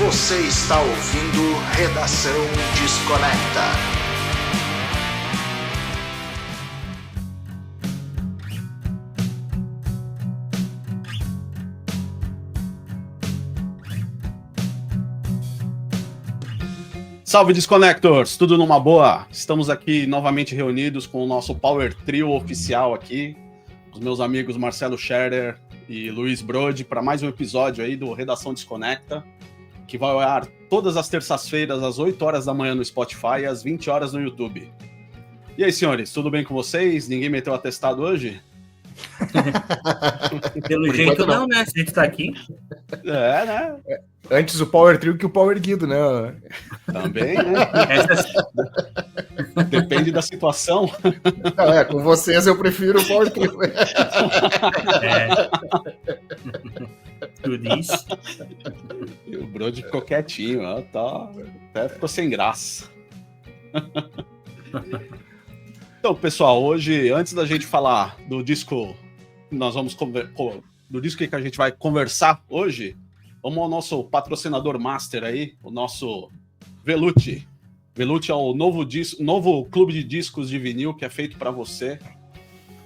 Você está ouvindo Redação Desconecta. Salve Desconectors, tudo numa boa? Estamos aqui novamente reunidos com o nosso Power Trio oficial aqui, os meus amigos Marcelo Scherer e Luiz Brode, para mais um episódio aí do Redação Desconecta, que vai ao ar todas as terças-feiras às 8 horas da manhã no Spotify e às 20 horas no YouTube. E aí, senhores, tudo bem com vocês? Ninguém meteu atestado hoje? Pelo jeito não, né? Se a gente tá aqui. É, né? Antes o Power Trio que o Power Guido, né? Também, né? Depende da situação. Com vocês eu prefiro o Power Trio. Tudo isso. E o Brody ficou quietinho, ó, tá, até ficou sem graça. Então, pessoal, hoje, antes da gente falar do disco, do disco que a gente vai conversar hoje, vamos ao nosso patrocinador master aí, o nosso Veluti. Veluti é o novo clube de discos de vinil que é feito para você,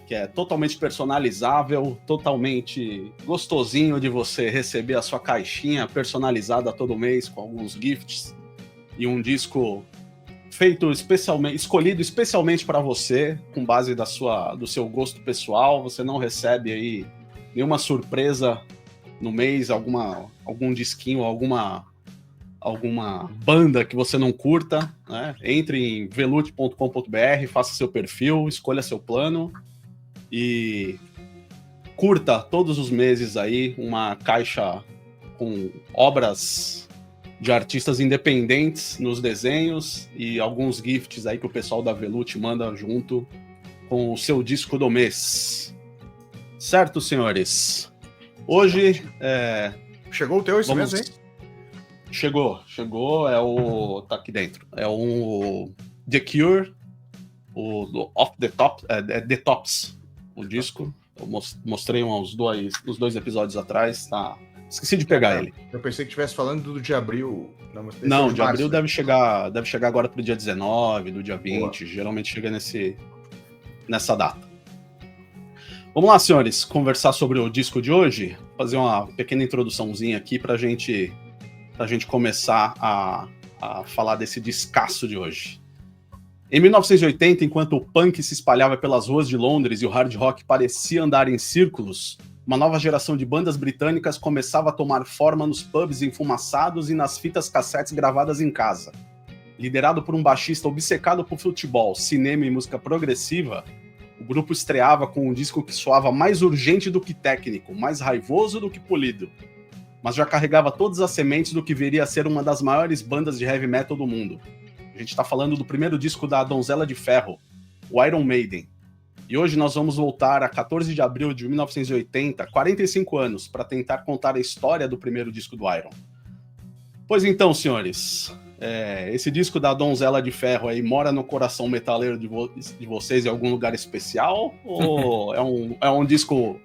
que é totalmente personalizável, totalmente gostosinho de você receber a sua caixinha personalizada todo mês com alguns gifts e um disco escolhido especialmente para você, com base do seu gosto pessoal. Você não recebe aí nenhuma surpresa no mês, algum disquinho, alguma banda que você não curta, né? Entre em velute.com.br, faça seu perfil, escolha seu plano e curta todos os meses aí uma caixa com obras de artistas independentes nos desenhos e alguns gifts aí que o pessoal da Velute manda junto com o seu disco do mês. Certo, senhores? Hoje... Chegou o teu esse mês, hein? Chegou. Tá aqui dentro. É o The Cure, o Off the Top, The Tops, o disco. Eu mostrei uns dois episódios atrás, tá? Esqueci de pegar ele. Eu pensei que estivesse falando do de abril. Não, de abril deve chegar agora pro dia 19, do dia 20. Boa. Geralmente chega nessa data. Vamos lá, senhores, conversar sobre o disco de hoje. Fazer uma pequena introduçãozinha aqui pra gente começar a falar desse discaço de hoje. Em 1980, enquanto o punk se espalhava pelas ruas de Londres e o hard rock parecia andar em círculos, uma nova geração de bandas britânicas começava a tomar forma nos pubs enfumaçados e nas fitas cassetes gravadas em casa. Liderado por um baixista obcecado por futebol, cinema e música progressiva, o grupo estreava com um disco que soava mais urgente do que técnico, mais raivoso do que polido, mas já carregava todas as sementes do que viria a ser uma das maiores bandas de heavy metal do mundo. A gente está falando do primeiro disco da Donzela de Ferro, o Iron Maiden. E hoje nós vamos voltar a 14 de abril de 1980, 45 anos, para tentar contar a história do primeiro disco do Iron. Pois então, senhores, esse disco da Donzela de Ferro aí mora no coração metaleiro de vocês em algum lugar especial? Ou é um disco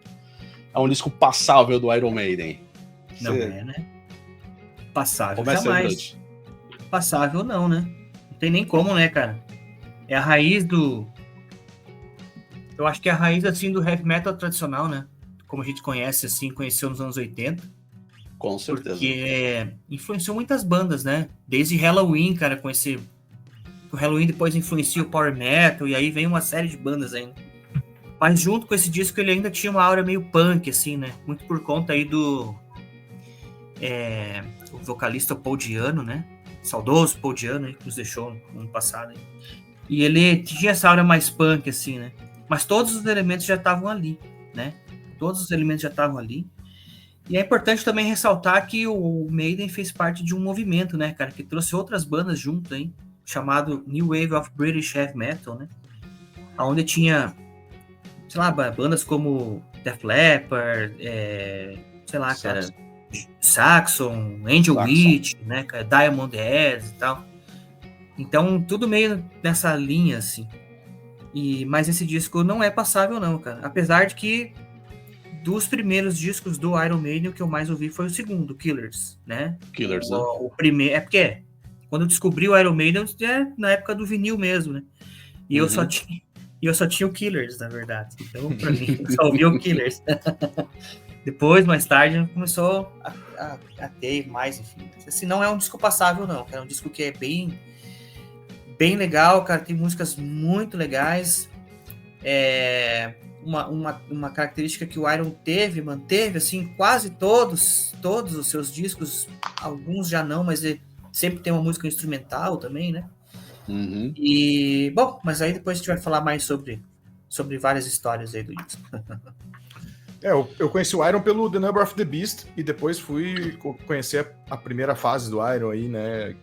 passável do Iron Maiden? Não é, né? Passável Começa jamais. Passável não, né? Não tem nem como, né, cara? É a raiz eu acho que é a raiz, assim, do heavy metal tradicional, né? Como a gente conhece, assim, conheceu nos anos 80. Com certeza. Porque influenciou muitas bandas, né? Desde Halloween, cara, o Halloween depois influencia o Power Metal, e aí vem uma série de bandas ainda. Mas junto com esse disco, ele ainda tinha uma aura meio punk, assim, né? Muito por conta aí do... o vocalista Paul Di'Anno, né? Saudoso Paul Di'Anno, que nos deixou no ano passado. Hein? E ele tinha essa aura mais punk, assim, né? Mas todos os elementos já estavam ali, né? Todos os elementos já estavam ali. E é importante também ressaltar que o Maiden fez parte de um movimento, né, cara? Que trouxe outras bandas junto, hein? Chamado New Wave of British Heavy Metal, né? Onde tinha, sei lá, bandas como Def Leppard, sei lá, cara... Saxon, Angel Witch, né, cara, Diamond Head e tal. Então, tudo meio nessa linha, assim. Mas esse disco não é passável, não, cara. Apesar de que dos primeiros discos do Iron Maiden, o que eu mais ouvi foi o segundo, Killers, né? Killers, né? O primeiro, porque quando eu descobri o Iron Maiden, na época do vinil mesmo, né? E eu só tinha o Killers, na verdade. Então, pra mim, eu só ouvi o Killers. Depois, mais tarde, começou a ter mais, enfim. Assim, não é um disco passável, não. É um disco que é bem, bem legal, cara. Tem músicas muito legais. Uma característica que o Iron manteve, assim, quase todos os seus discos. Alguns já não, mas ele sempre tem uma música instrumental também, né? Uhum. E, bom, mas aí depois a gente vai falar mais sobre várias histórias aí do disco. Eu conheci o Iron pelo The Number of the Beast e depois fui conhecer a primeira fase do Iron aí, né?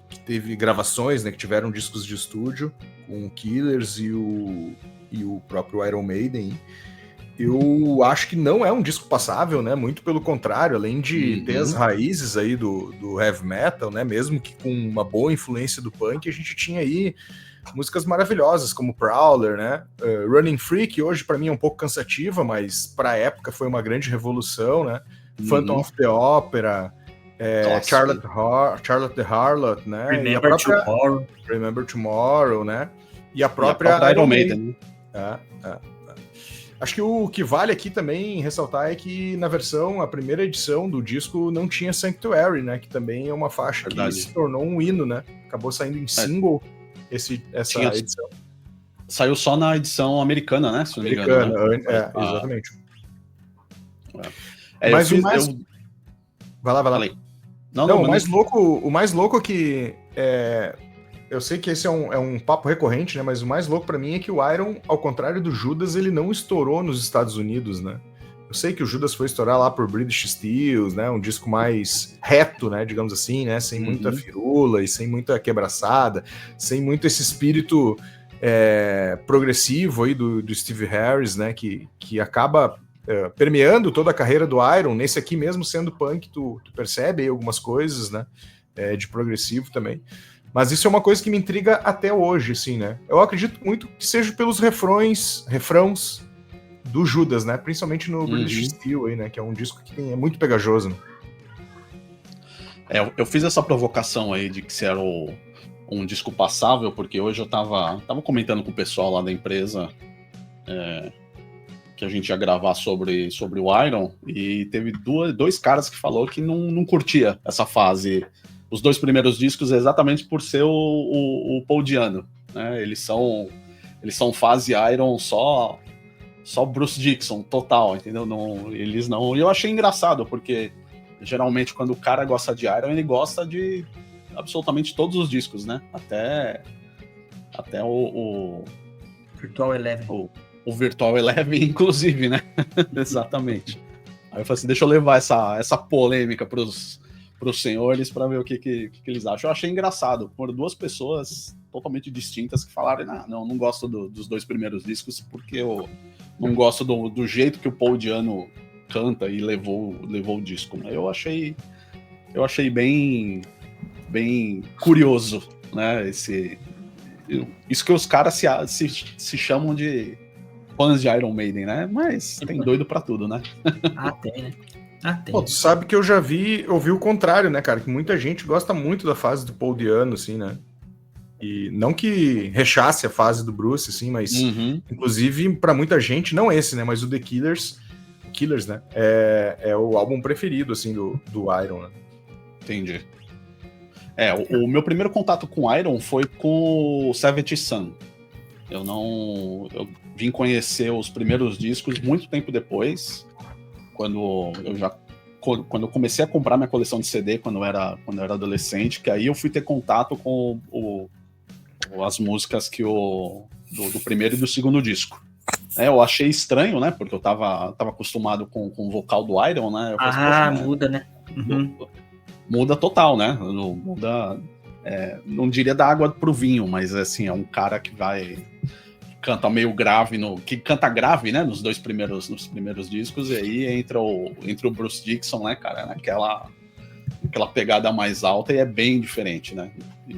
Que teve gravações, né? Que tiveram discos de estúdio com o Killers e o próprio Iron Maiden. Eu acho que não é um disco passável, né? Muito pelo contrário, além de ter as raízes aí do heavy metal, né? Mesmo que com uma boa influência do punk, a gente tinha aí músicas maravilhosas, como Prowler, né? Running Free, que hoje para mim é um pouco cansativa, mas para a época foi uma grande revolução, né? Phantom of the Opera, Charlotte the Harlot, né? Remember Tomorrow, né? E a própria Iron Maiden. Acho que o que vale aqui também ressaltar é que na a primeira edição do disco não tinha Sanctuary, né? Que também é uma faixa que se tornou um hino, né? Acabou saindo em single essa edição. Saiu só na edição americana, né? Se não me engano. Né? Exatamente. Mas Vai lá. Não, o mais louco é que eu sei que esse é um papo recorrente, né? Mas o mais louco pra mim é que o Iron, ao contrário do Judas, ele não estourou nos Estados Unidos, né? Eu sei que o Judas foi estourar lá por British Steels, né? Um disco mais reto, né? Digamos assim, né? Sem muita firula e sem muita quebraçada, sem muito esse espírito progressivo aí do Steve Harris, né? Que acaba permeando toda a carreira do Iron. Nesse aqui mesmo sendo punk, tu percebe aí algumas coisas, né? De progressivo também. Mas isso é uma coisa que me intriga até hoje, assim, né? Eu acredito muito que seja pelos refrãos do Judas, né? Principalmente no British Steel aí, né? Que é um disco que é muito pegajoso. Né? Eu fiz essa provocação aí de que se era um disco passável, porque hoje eu tava comentando com o pessoal lá da empresa que a gente ia gravar sobre o Iron, e teve dois caras que falou que não curtia essa fase. Os dois primeiros discos exatamente por ser o Paul Di'Anno, né? Eles são fase Iron só Bruce Dickinson, total, entendeu? Eles não... E eu achei engraçado, porque geralmente quando o cara gosta de Iron, ele gosta de absolutamente todos os discos, né? Até o Virtual Eleven. O Virtual Eleven, inclusive, né? Exatamente. Aí eu falei assim, deixa eu levar essa polêmica pros senhores para ver o que eles acham. Eu achei engraçado, por duas pessoas totalmente distintas que falaram, não gosto dos dois primeiros discos porque eu não gosto do jeito que o Paul Di'Anno canta e levou o disco. Eu achei bem curioso, né? Isso que os caras se chamam de fãs de Iron Maiden, né? Mas tem doido pra tudo, né? Tem, né? Pô, tu sabe que eu já ouvi o contrário, né, cara? Que muita gente gosta muito da fase do Paul Di'Anno, assim, né? E não que rechace a fase do Bruce, assim, mas inclusive pra muita gente, não esse, né? Mas o The Killers, né? É o álbum preferido, assim, do Iron, né? Entendi. O meu primeiro contato com Iron foi com o Seventh Son. Eu vim conhecer os primeiros discos muito tempo depois, quando eu comecei a comprar minha coleção de CD quando eu era adolescente, que aí eu fui ter contato com as músicas do primeiro e do segundo disco. Eu achei estranho, né? Porque eu tava acostumado com o vocal do Iron, né? Muda, né? Muda total, né? Muda. Não diria da água pro vinho, mas assim, é um cara que canta meio grave, que canta grave, né, nos primeiros discos, e aí entra o Bruce Dickinson, né, cara, naquela pegada mais alta, e é bem diferente, né,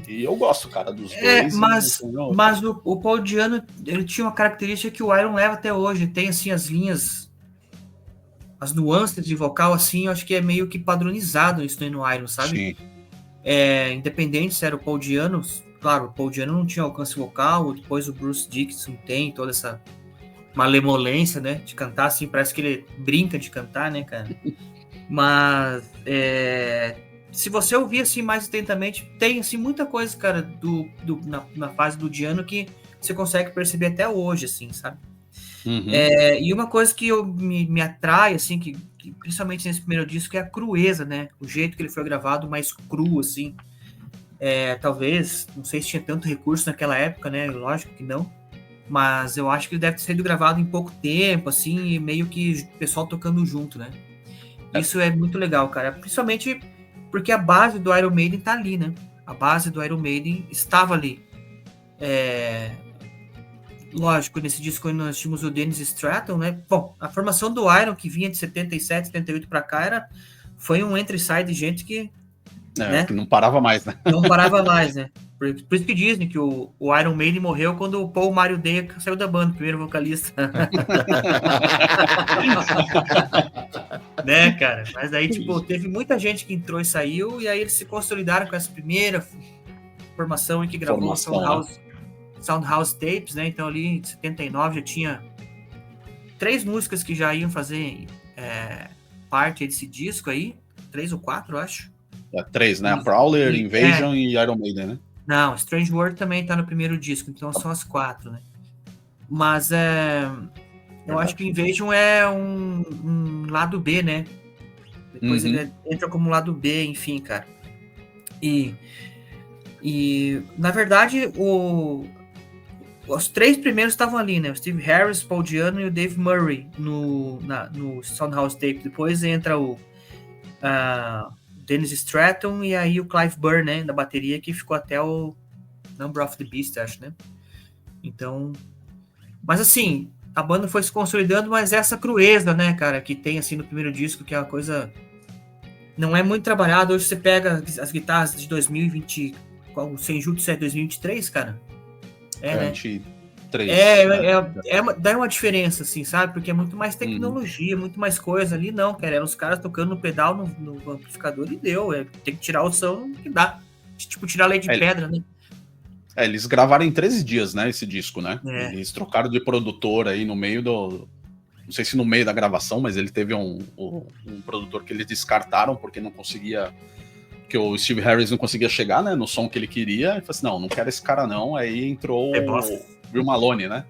e eu gosto, cara, dos dois. Mas o Paul Di'Anno, ele tinha uma característica que o Iron leva até hoje, tem, assim, as linhas as nuances de vocal, assim, eu acho que é meio que padronizado isso no Iron, sabe? Sim. Independente se era o Paul Di'Anno, claro, o Paul Di'Anno não tinha alcance vocal, depois o Bruce Dickinson tem toda essa malemolência, né, de cantar, assim, parece que ele brinca de cantar, né, cara? Mas, se você ouvir, assim, mais atentamente, tem, assim, muita coisa, cara, na fase do Di'Anno que você consegue perceber até hoje, assim, sabe? Uhum. E uma coisa que me atrai, assim, que principalmente nesse primeiro disco, é a crueza, né? O jeito que ele foi gravado, mais cru, assim. Talvez, não sei se tinha tanto recurso naquela época, né? Lógico que não. Mas eu acho que ele deve ter sido gravado em pouco tempo, assim, e meio que o pessoal tocando junto, né? Isso é muito legal, cara. Principalmente porque a base do Iron Maiden tá ali, né? A base do Iron Maiden estava ali. Lógico, nesse disco nós tínhamos o Dennis Stratton, né? Bom, a formação do Iron, que vinha de 77, 78 pra cá, foi um entre-sai de gente que... né? Que não parava mais, né? Não parava mais, né? Por isso que dizem que o Iron Maiden morreu quando o Paul Mario Day saiu da banda, o primeiro vocalista. Né, cara? Mas aí, tipo, teve muita gente que entrou e saiu, e aí eles se consolidaram com essa primeira formação em que gravou o Soundhouse Tapes, né? Então ali em 79 já tinha 3 músicas que já iam fazer parte desse disco aí, 3 ou 4, eu acho. 3, né? A Prowler, Invasion e Iron Maiden, né? Não, Strange World também tá no primeiro disco, então são as 4, né? Mas eu acho que Invasion é um lado B, né? Depois ele entra como lado B, enfim, cara. E na verdade, os 3 primeiros estavam ali, né? O Steve Harris, Paul Di'Anno e o Dave Murray no Soundhouse Tape. Depois entra o Dennis Stratton e aí o Clive Burr, né? Na bateria, que ficou até o Number of the Beast, acho, né? Então... Mas assim, a banda foi se consolidando, mas essa crueza, né, cara? Que tem, assim, no primeiro disco, que é uma coisa... Não é muito trabalhada. Hoje você pega as guitarras de 2020... O Senjutsu é 2023, cara? Né? 23. Dá uma diferença, assim, sabe? Porque é muito mais tecnologia, muito mais coisa ali, não, cara. Eram os caras tocando no pedal, no amplificador e deu. Tem que tirar o som que dá. Tipo, tirar lei de pedra, né? Eles gravaram em 13 dias, né, esse disco, né? Eles trocaram de produtor aí no meio do... Não sei se no meio da gravação, mas ele teve um produtor que eles descartaram porque não conseguia... que o Steve Harris não conseguia chegar, né, no som que ele queria, e falou assim, não quero esse cara não, aí entrou o Bill Malone, né,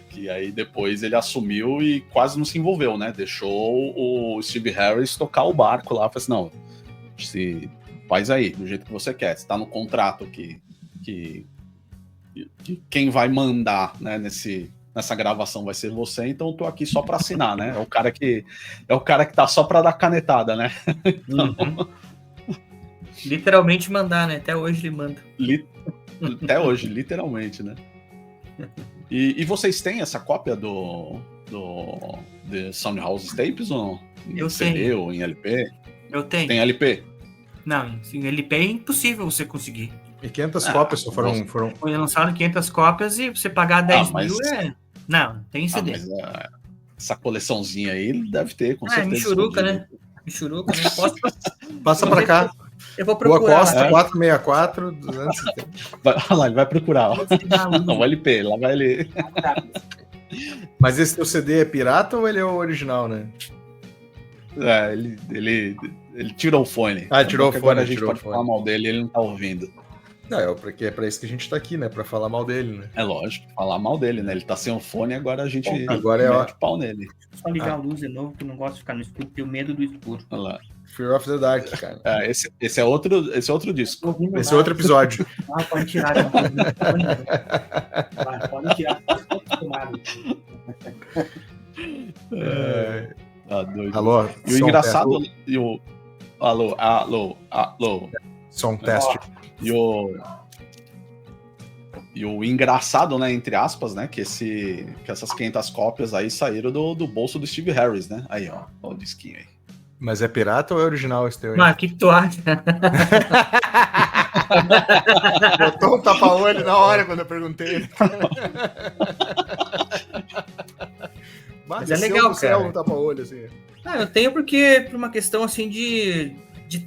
que aí depois ele assumiu e quase não se envolveu, né, deixou o Steve Harris tocar o barco lá, falou assim, não, faz aí, do jeito que você quer, você tá no contrato que quem vai mandar, né, nessa gravação vai ser você, então eu tô aqui só para assinar, né, é o cara que tá só para dar canetada, né, então... Literalmente mandar, né? Até hoje ele manda. Até hoje, literalmente, né? E vocês têm essa cópia do The Soundhouse Tapes ou em CD ou em LP? Eu tenho. Tem LP? Não, em LP é impossível você conseguir. E 500 cópias só foram... Foi lançado 500 cópias e você pagar 10 mil Não, tem CD. Mas essa coleçãozinha aí deve ter, com certeza. Michuruca, né? Michuruca, né? Passa pra cá. Eu vou procurar. Boa Costa, 464, 270. Olha lá, ele vai procurar. O LP, lá vai ele. Mas esse teu CD é pirata ou ele é o original, né? Ele tirou o fone. Tirou o fone. Agora a gente pode falar mal dele, ele não tá ouvindo. Não, porque é pra isso que a gente tá aqui, né? Pra falar mal dele, né? É lógico, falar mal dele, né? Ele tá sem o fone, agora a gente mete pau nele. Só ligar a luz de novo, que eu não gosto de ficar no escuro, tenho medo do escuro. Olha lá. Fear of the Dark, cara. Esse é outro disco. Esse é outro episódio. Pode tirar. Pode tirar. Doido. Alô? E o engraçado... Alô. Som teste. E o engraçado, né, entre aspas, né, que essas 500 cópias aí saíram do bolso do Steve Harris, né? Aí, ó o disquinho aí. Mas é pirata ou é original esse teu aí? Mas o que tu acha? Botou um tapa-olho na hora quando eu perguntei. Mas é legal, do céu cara. no tapa-olho, assim. Eu tenho porque por uma questão assim de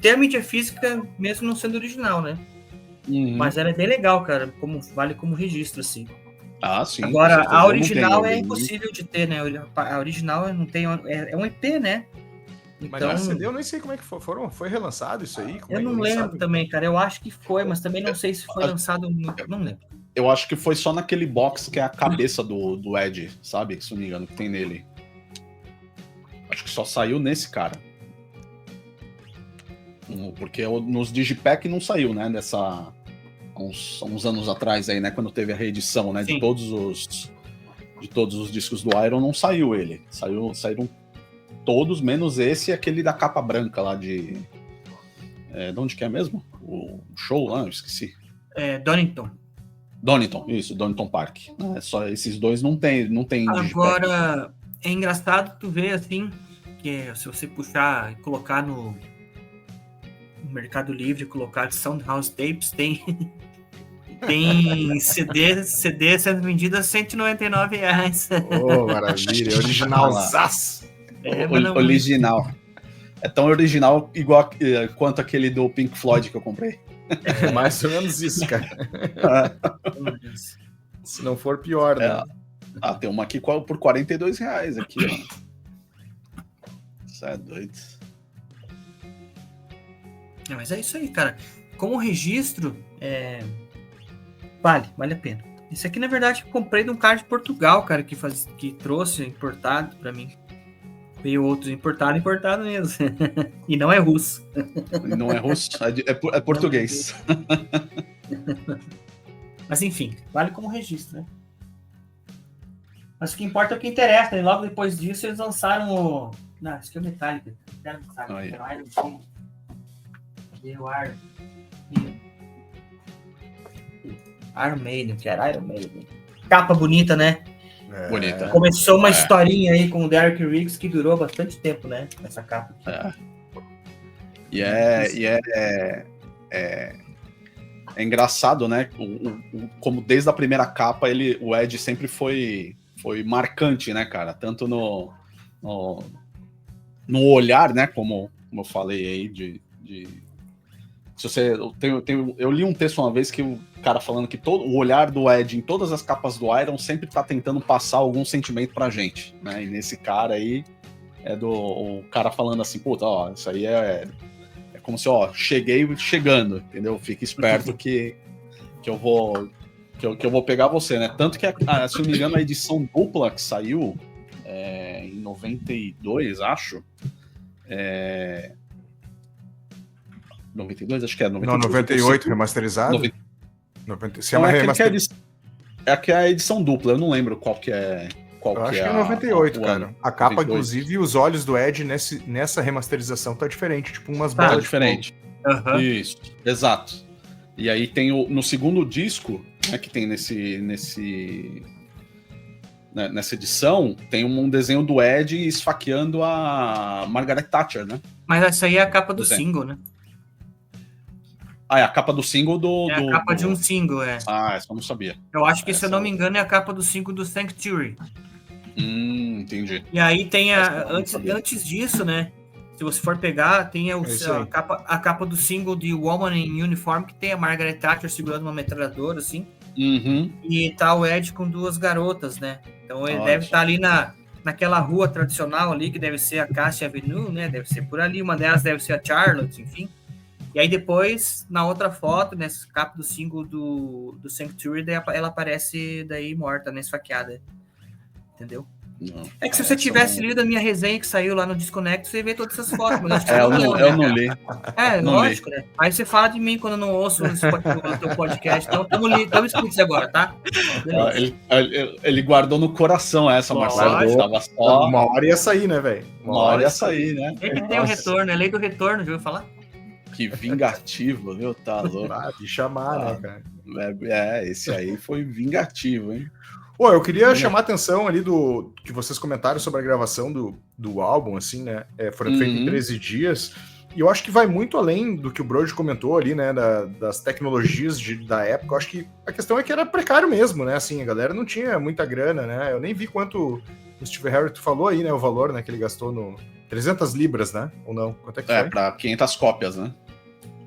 ter a mídia física mesmo não sendo original, né? Mas ela é bem legal, cara, vale como registro, assim. Ah, sim. Agora, com certeza. a original Eu é não tenho, impossível de ter, né? A original não tem, é um EP, né? Mas Então, a CD eu nem sei como é que foi relançado isso aí? Como eu é que não ninguém lembro sabe? também, cara. Eu acho que foi, mas também não sei se foi lançado. Não lembro. Eu acho que foi só naquele box que é a cabeça do Ed, sabe? Se não me engano, que tem nele. Acho que só saiu nesse, cara. Porque nos Digipack não saiu, né? Há uns anos atrás aí, né? Quando teve a reedição, né? De todos os discos do Iron, não saiu ele. Saíram todos, menos esse e aquele da capa branca lá de onde que é mesmo? O show lá, eu esqueci. Donington, isso, Donington Park. Só esses dois não tem Agora, é engraçado tu ver assim, que se você puxar e colocar no Mercado Livre, colocar Soundhouse Tapes, tem CD sendo vendido a R$199. Oh, maravilha, originalzaço. Original. É tão original igual quanto aquele do Pink Floyd que eu comprei. É mais ou menos isso, cara. Se não for pior, né? Tem uma aqui por R$42 aqui, ó. Isso é doido. Mas é isso aí, cara. Como registro, vale a pena. Esse aqui, na verdade, eu comprei de um cara de Portugal, cara, que trouxe importado pra mim. Veio outros importado mesmo. E não é russo. Não é russo, é português. Mas enfim, vale como registro, né? Mas o que importa é o que interessa, né? Logo depois disso eles lançaram o... Não, isso aqui é o Metallica. Iron Maiden, que era Iron Maiden. Capa bonita, né? Bonita. Começou uma historinha aí com o Derek Riggs que durou bastante tempo, né? Essa capa aqui. É engraçado, né? Como desde a primeira capa o Ed sempre foi marcante, né, cara? Tanto no olhar, né? Como eu falei aí se você eu li um texto uma vez que o cara falando que o olhar do Ed em todas as capas do Iron sempre tá tentando passar algum sentimento pra gente, né? E nesse cara aí o cara falando assim, puta, ó, isso aí é como se, ó, cheguei chegando, entendeu? Fica esperto que eu vou pegar você, né? Tanto que, se não me engano, a edição dupla que saiu em 92, acho. 92? Acho que é 92. Não, 98, remasterizado? 90, se então, é a edição dupla, eu não lembro qual que é. Eu acho que é 98, cara. A capa, 92. Inclusive, os olhos do Ed nessa remasterização tá diferente, tipo umas bolas. Tá diferente. Uhum. Isso, exato. E aí tem no segundo disco, né, que tem nessa edição, tem um desenho do Ed esfaqueando a Margaret Thatcher, né? Mas essa aí é a capa do single, né? É a capa do single a capa de um single, essa eu não sabia. Eu acho que, se eu não me engano, é a capa do single do Sanctuary. Entendi. E aí tem antes disso, né? Se você for pegar, tem a capa do single de Woman in Uniform, que tem a Margaret Thatcher segurando uma metralhadora, assim. Uhum. E tá o Ed com duas garotas, né? Então ele deve estar ali naquela rua tradicional ali, que deve ser a Cassia Avenue, né? Deve ser por ali. Uma delas deve ser a Charlotte, enfim. E aí depois, na outra foto, nessa capa do single do Sanctuary, ela aparece daí morta, né? Esfaqueada. Entendeu? Não, é que se você tivesse lido a minha resenha que saiu lá no Desconecto, você vê todas essas fotos. Mas eu não li. Lógico, né? Aí você fala de mim quando eu não ouço o teu podcast. Então, estamos inscritos agora, tá? Ele guardou no coração essa, Marcelo. Tava só... Uma hora ia sair, né, velho? Uma hora ia sair, né? Sempre tem o retorno, é lei do retorno, viu falar? Que vingativo, viu? Tá louco. De chamar, né, cara? Esse aí foi vingativo, hein? Eu queria chamar a atenção ali do que vocês comentaram sobre a gravação do álbum, assim, né? Foram feitos em 13 dias. E eu acho que vai muito além do que o Brody comentou ali, né? Das tecnologias da época. Eu acho que a questão é que era precário mesmo, né? Assim, a galera não tinha muita grana, né? Eu nem vi quanto o Steve Harris, tu falou aí, né, o valor, né, que ele gastou no 300 libras, né? Ou não? Quanto é que foi? Pra 500 cópias, né?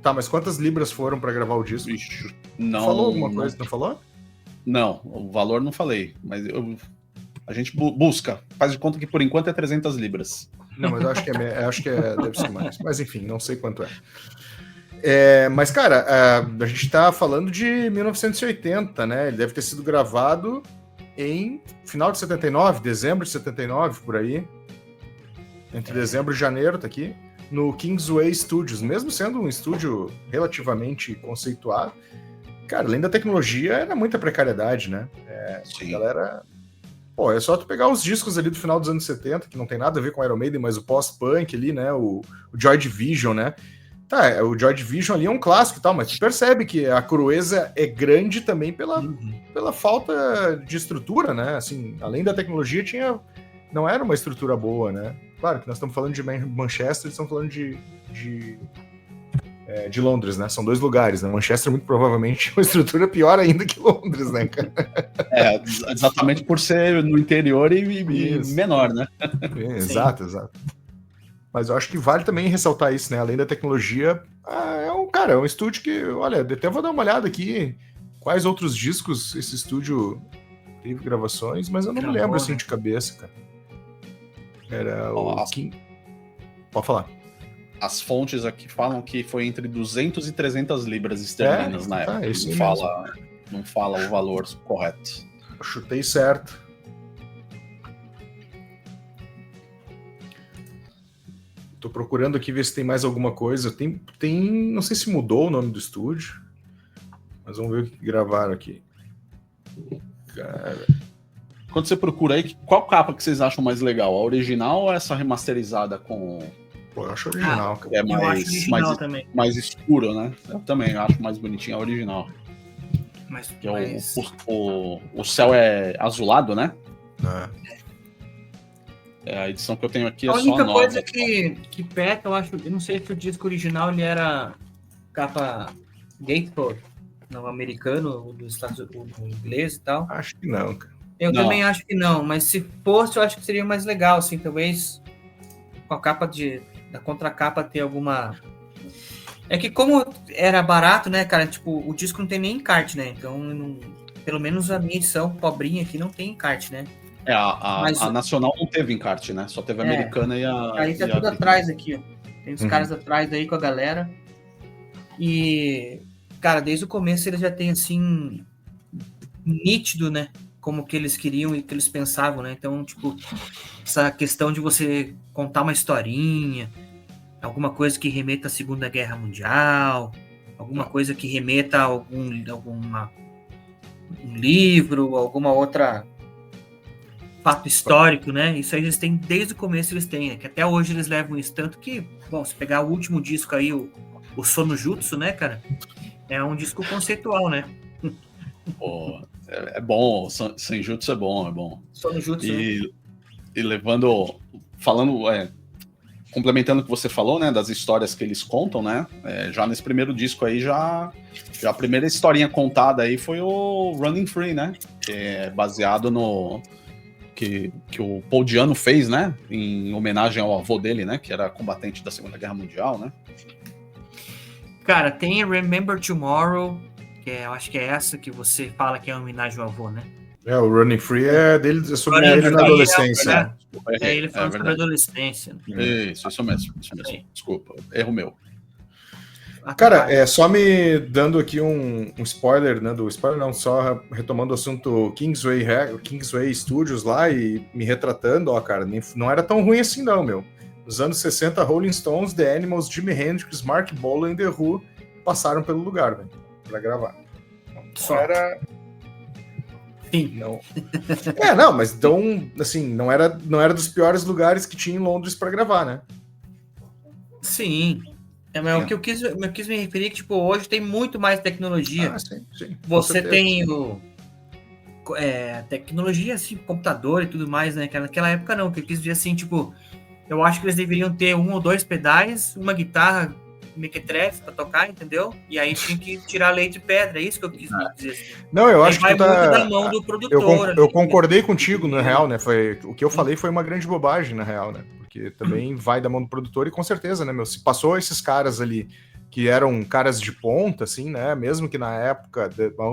Tá, mas quantas libras foram pra gravar o disco? Ixi, não. Falou alguma coisa, não falou? Não, o valor não falei, mas a gente busca. Faz de conta que por enquanto é 300 libras. Não, mas eu acho que deve ser mais. Mas enfim, não sei quanto é. Mas, cara, a gente tá falando de 1980, né? Ele deve ter sido gravado em final de 79, dezembro de 79, por aí. Entre dezembro e janeiro, tá aqui. No Kingsway Studios, mesmo sendo um estúdio relativamente conceituado. Cara, além da tecnologia, era muita precariedade, né? Sim. A galera... Pô, é só tu pegar os discos ali do final dos anos 70, que não tem nada a ver com Iron Maiden, mas o pós-punk ali, né? O Joy Division, né? Tá, o Joy Division ali é um clássico e tal, mas tu percebe que a crueza é grande também pela falta de estrutura, né? Assim, além da tecnologia, não era uma estrutura boa, né? Claro que nós estamos falando de Manchester, eles estão falando de Londres, né? São dois lugares, né? Manchester, muito provavelmente, uma estrutura pior ainda que Londres, né, cara? Exatamente por ser no interior e menor, né? Exato. Mas eu acho que vale também ressaltar isso, né? Além da tecnologia, é um estúdio que, olha, até vou dar uma olhada aqui, quais outros discos esse estúdio teve gravações, mas eu não me lembro, assim, de cabeça, cara. Era o King... Pode falar. As fontes aqui falam que foi entre 200 e 300 libras esterlinas na época. Isso não fala o valor correto. Eu chutei certo. Tô procurando aqui ver se tem mais alguma coisa. Tem, não sei se mudou o nome do estúdio, mas vamos ver o que gravaram aqui. Cara... Quando você procura aí, qual capa que vocês acham mais legal? A original ou essa remasterizada com... Pô, eu acho original, cara. É eu acho original também. Mais escuro, né? Eu também acho mais bonitinho a original. Mas o céu é azulado, né? É. A edição que eu tenho aqui é a só única nova. coisa que peca, eu não sei se o disco original ele era capa gatefold, no americano, dos Estados Unidos, no inglês e tal. Acho que não, cara. Eu também acho que não, mas se fosse, eu acho que seria mais legal, assim, talvez com a capa da contracapa ter alguma... É que como era barato, né, cara, tipo, o disco não tem nem encarte, né, então, pelo menos a minha edição pobrinha aqui não tem encarte, né. A nacional não teve encarte, né, só teve a americana e a... Aí tá tudo atrás aqui, ó, tem os caras atrás aí com a galera, e, cara, desde o começo eles já tem, assim, nítido, né, como que eles queriam e que eles pensavam, né? Então, tipo, essa questão de você contar uma historinha, alguma coisa que remeta à Segunda Guerra Mundial, alguma coisa que remeta a um livro, alguma outra fato histórico, né? Isso aí eles têm, desde o começo eles têm, né? Que até hoje eles levam isso, tanto que, bom, se pegar o último disco aí, o Sonojutsu, né, cara? É um disco conceitual, né? Pô, é bom, Senjutsu é bom. Sonojutsu, e complementando o que você falou, né, das histórias que eles contam, né, já nesse primeiro disco aí, já a primeira historinha contada aí foi o Running Free, né, que é baseado no que o Paul Di'Anno fez, né, em homenagem ao avô dele, né, que era combatente da Segunda Guerra Mundial, né. Cara, tem Remember Tomorrow, que eu acho que é essa que você fala que é uma homenagem ao avô, né? O Running Free é sobre ele na adolescência. Ele falando sobre a adolescência. Isso mesmo. Desculpa, erro meu. Cara, só me dando aqui um spoiler, né? Do spoiler não, só retomando o assunto Kingsway Studios lá e me retratando, ó, cara, não era tão ruim assim não, meu. Nos anos 60, Rolling Stones, The Animals, Jimi Hendrix, Mark Bolan e The Who passaram pelo lugar, velho, pra gravar. Só era... Sim. Não. Não, mas então, assim, não era dos piores lugares que tinha em Londres pra gravar, né? Sim. Mas o que eu quis me referir é que, tipo, hoje tem muito mais tecnologia. Sim. Você tem tecnologia, assim, computador e tudo mais, né? Naquela época não, que eu quis dizer assim, tipo, eu acho que eles deveriam ter 1 ou 2 pedais, uma guitarra mequetrefe pra tocar, entendeu? E aí tinha que tirar leite de pedra, é isso que eu quis dizer. Assim. Não, eu Aí acho vai que tu muito da tá... mão do produtor. Eu ali, concordei contigo, na real, né? O que eu falei foi uma grande bobagem, na real, né? Porque também vai da mão do produtor e com certeza, né, meu? Se passou esses caras ali que eram caras de ponta, assim, né? Mesmo que na época,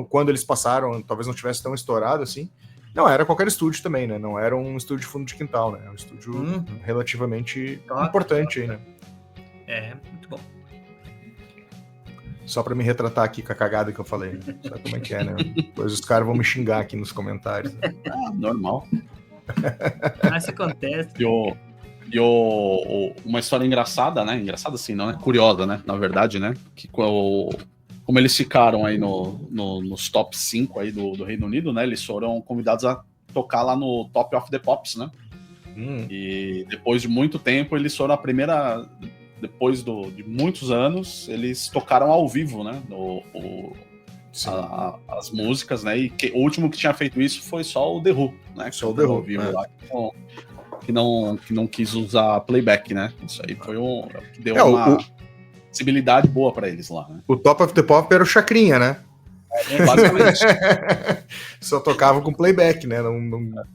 quando eles passaram, talvez não tivesse tão estourado assim. Não, era qualquer estúdio também, né? Não era um estúdio de fundo de quintal, né? É um estúdio relativamente importante aí, né? É, muito bom. Só pra me retratar aqui com a cagada que eu falei, né? Sabe como é que é, né? Depois os caras vão me xingar aqui nos comentários. Né? Normal. Isso acontece. Uma história engraçada, né? Engraçada assim, não é curiosa, né? Na verdade, né? Que como eles ficaram aí nos top 5 aí do Reino Unido, né? Eles foram convidados a tocar lá no Top of the Pops, né? E depois de muito tempo, eles foram a primeira... Depois de muitos anos, eles tocaram ao vivo, né? As músicas, né? E o último que tinha feito isso foi só o The Who, né? Só o The Who, ao vivo lá, que não quis usar playback, né? Isso aí foi que deu uma visibilidade boa pra eles lá, né? O Top of the Pop era o Chacrinha, né? Basicamente. Só tocava com playback, né?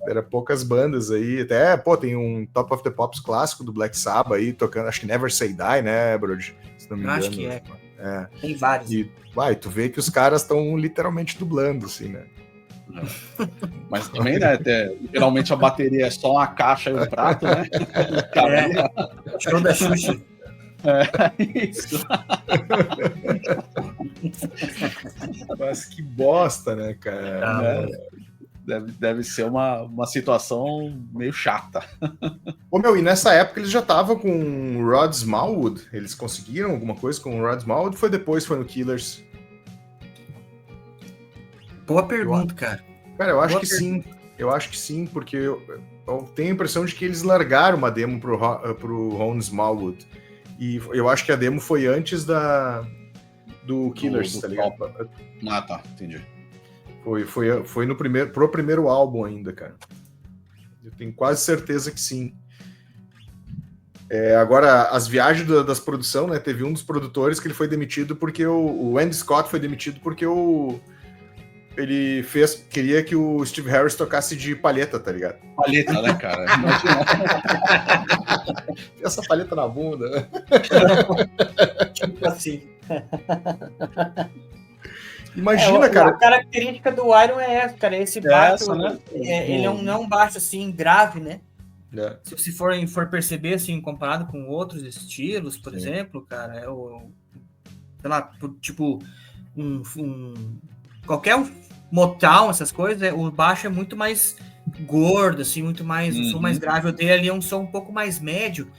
Era poucas bandas aí. Até, tem um Top of the Pops clássico do Black Sabbath aí, tocando, acho que Never Say Die, né, Brody? Se não me engano. Acho que é. Tem vários. E tu vê que os caras estão literalmente dublando, assim, né? Mas também, né? Geralmente a bateria é só uma caixa e um prato, né? Show da Xuxa. Isso. Mas que bosta, né, cara? Deve ser uma situação meio chata. E nessa época eles já estavam com o Rod Smallwood? Eles conseguiram alguma coisa com o Rod Smallwood? Foi no Killers? Boa pergunta, cara. Cara, eu acho que sim. Eu acho que sim, porque eu tenho a impressão de que eles largaram uma demo pro Ron Smallwood. E eu acho que a demo foi antes do Killers, tá ligado? Tá, entendi. Foi pro primeiro álbum ainda, cara. Eu tenho quase certeza que sim. Agora, as viagens das produções, né? Teve um dos produtores que ele foi demitido porque o Andy Scott foi demitido porque ele queria que o Steve Harris tocasse de palheta, tá ligado? Palheta, né, cara? Imagina. Essa palheta na bunda, né? Tipo assim. Imagina, cara. A característica do Iron é essa, cara. Esse baixo, né? Ele não é um baixo assim grave, né? Se você for perceber, assim, comparado com outros estilos, por exemplo, cara, sei lá, tipo, qualquer Motown, essas coisas, o baixo é muito mais gordo, assim, muito mais, o som mais grave. O dele ali é um som um pouco mais médio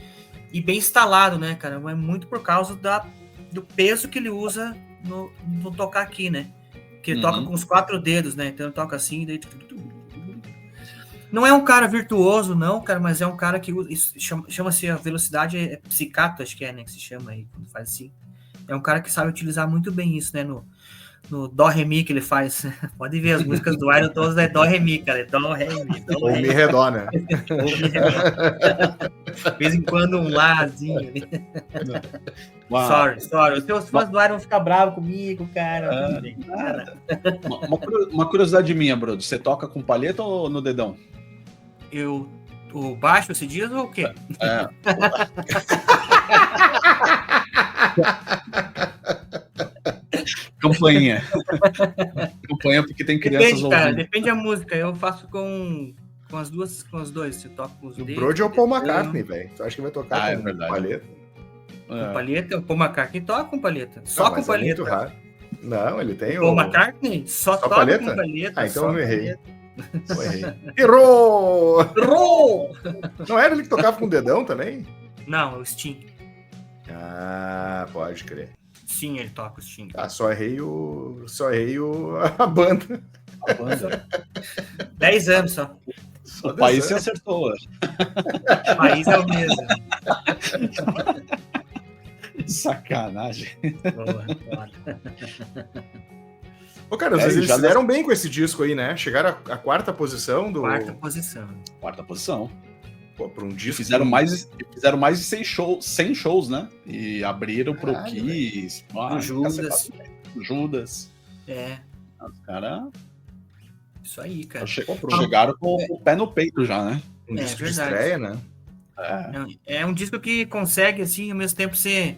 e bem instalado, né, cara? Mas muito por causa do peso que ele usa no tocar aqui, né? Que ele toca com os 4 dedos, né? Então ele toca assim, daí... Não é um cara virtuoso, não, cara, mas é um cara que chama-se a velocidade psicato, acho que é, né, que se chama aí, quando faz assim. É um cara que sabe utilizar muito bem isso, né, no Dó, Ré, Mi que ele faz. Pode ver, as músicas do Iron todas é Dó, Ré, Mi, cara, é Dó, Ré, Mi. Ou Mi, Ré, Dó, né? De vez em quando um Lázinho ali. Sorry. Os teus fãs do Iron vão ficar bravos comigo, cara. Uma curiosidade minha, Bruno, você toca com palheta ou no dedão? O baixo, se diz, ou o quê? Campainha. Campainha porque tem crianças ouvindo. Cara, depende da música. Eu faço com os dois. Eu toco com os dedos. O Brody é o Paul McCartney, velho. Tu acha que vai tocar com palheta? Com palheta? O Paul McCartney toca com palheta. Só com palheta. É muito raro. Não, ele tem o Paul McCartney só toca palheta? Com palheta. Então eu errei. Errou! Não era ele que tocava com o dedão também? Não, o Sting. Pode crer. Sim, ele toca o Sting. Só errei a banda. 10 anos só. O país se acertou. O país é o mesmo. Sacanagem. Cara, às vezes eles fizeram bem com esse disco aí, né? Chegaram à quarta posição do... Quarta posição. Pô, pra um disco... Fizeram mais de 100 shows, né? E abriram pro Caralho, Kiss, O Judas. Judas. É, Os caras isso aí, cara. chegaram com o pé no peito já, né? Um disco de verdade. estreia, né? É um disco que consegue, assim, ao mesmo tempo ser...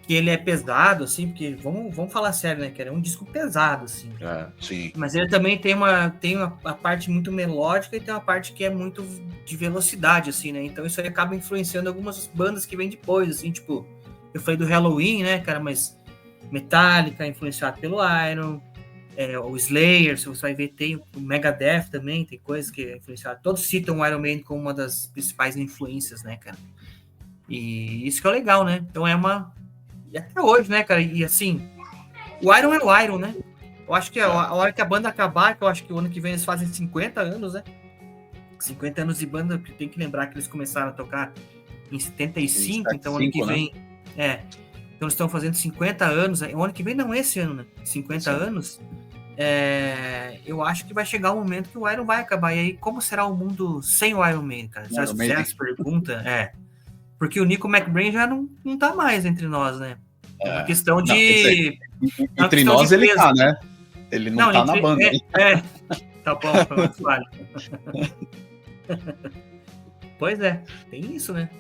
Que ele é pesado, assim, porque... Vamos falar sério, né, cara? É um disco pesado, assim. Sim. Mas ele também tem a parte muito melódica e tem uma parte que é muito de velocidade, assim, né? Então isso aí acaba influenciando algumas bandas que vêm depois, assim, tipo... Eu falei do Halloween, né, cara? Mas Metallica, influenciado pelo Iron... o Slayer, se você vai ver, tem o Megadeth também, tem coisas que é influenciado. Todos citam o Iron Maiden como uma das principais influências, né, cara? E isso que é legal, né? Então é uma... E até hoje, né, cara? E assim, o Iron é o Iron, né? Eu acho que a hora que a banda acabar, que eu acho que o ano que vem eles fazem 50 anos, né? 50 anos de banda, tem que lembrar que eles começaram a tocar em 75, então ano que vem... Né? Então eles estão fazendo 50 anos, o ano que vem não, esse ano, né? 50 anos... eu acho que vai chegar um momento que o Iron vai acabar. E aí, como será o mundo sem o Iron Man, cara? Já fizeram essa pergunta? Porque o Nico McBrain já não tá mais entre nós, né? É uma questão de... Entre nós ele tá, né? Ele não tá na banda. Tá bom, foi uma falha. Pois é, tem isso, né?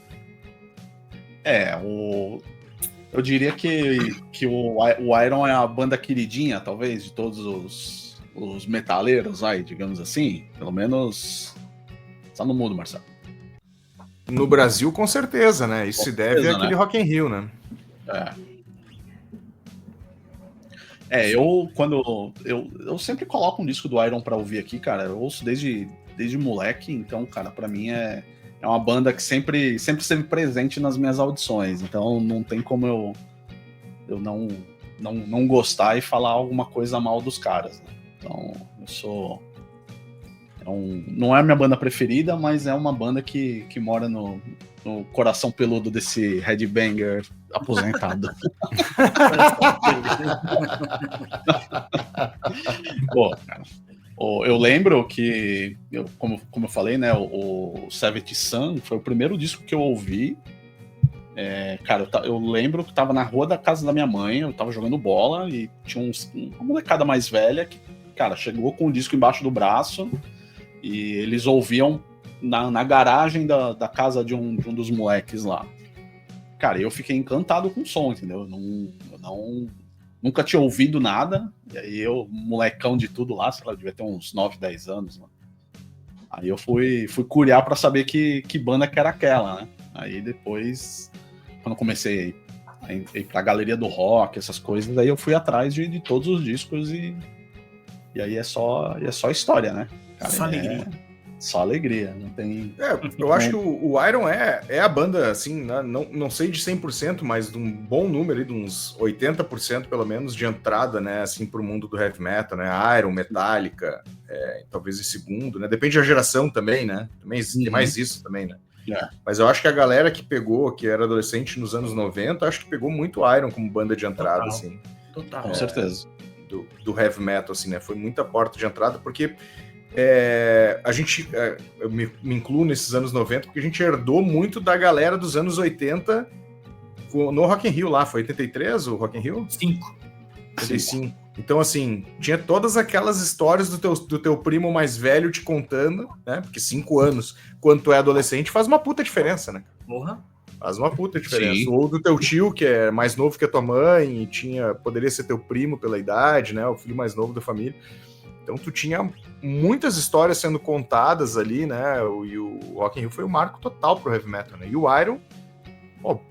Eu diria que o Iron é a banda queridinha, talvez, de todos os metaleiros, digamos assim. Pelo menos. Tá no mundo, Marcelo. No Brasil, com certeza, né? Isso se deve àquele Rock in Rio, né? Eu sempre coloco um disco do Iron pra ouvir aqui, cara. Eu ouço desde moleque, então, cara, pra mim é uma banda que sempre esteve presente nas minhas audições, então não tem como eu não gostar e falar alguma coisa mal dos caras, né? Então, eu sou... não é a minha banda preferida, mas é uma banda que mora no coração peludo desse headbanger aposentado. Pô, cara, eu lembro que, como eu falei, né, o Seventh Son foi o primeiro disco que eu ouvi. Cara, eu lembro que tava na rua da casa da minha mãe, eu tava jogando bola e tinha uma molecada mais velha que, cara, chegou com o disco embaixo do braço e eles ouviam na garagem da casa de um dos moleques lá. Cara, eu fiquei encantado com o som, entendeu? Eu nunca tinha ouvido nada, e aí eu, molecão de tudo lá, sei lá, devia ter uns 9, 10 anos. Né? Aí eu fui curiar pra saber que banda que era aquela, né? Aí depois, quando eu comecei a ir pra galeria do rock, essas coisas, aí eu fui atrás de todos os discos e aí é só história, né? Cara, só alegria. Só alegria, não tem... eu acho que o Iron é a banda, assim, né? Não sei de 100%, mas de um bom número, de uns 80% pelo menos, de entrada, né, assim, pro mundo do heavy metal, né, Iron, Metallica, talvez em segundo, né, depende da geração também, né, também tem mais isso também, né. Mas eu acho que a galera que pegou, que era adolescente nos anos 90, acho que pegou muito Iron como banda de entrada, Total. assim. Total. Com certeza. Do heavy metal, assim, né, foi muita porta de entrada, porque... a gente, eu me incluo nesses anos 90, porque a gente herdou muito da galera dos anos 80 no Rock in Rio lá, foi 83 o Rock in Rio? 85. Então, assim, tinha todas aquelas histórias do teu primo mais velho te contando, né, porque 5 anos, quando tu é adolescente, faz uma puta diferença, né? Porra. Faz uma puta diferença. Sim. Ou do teu tio, que é mais novo que a tua mãe, e poderia ser teu primo pela idade, né, o filho mais novo da família. Então tu tinha muitas histórias sendo contadas ali, né? E o Rock in Rio foi um marco total pro heavy metal, né? E o Iron,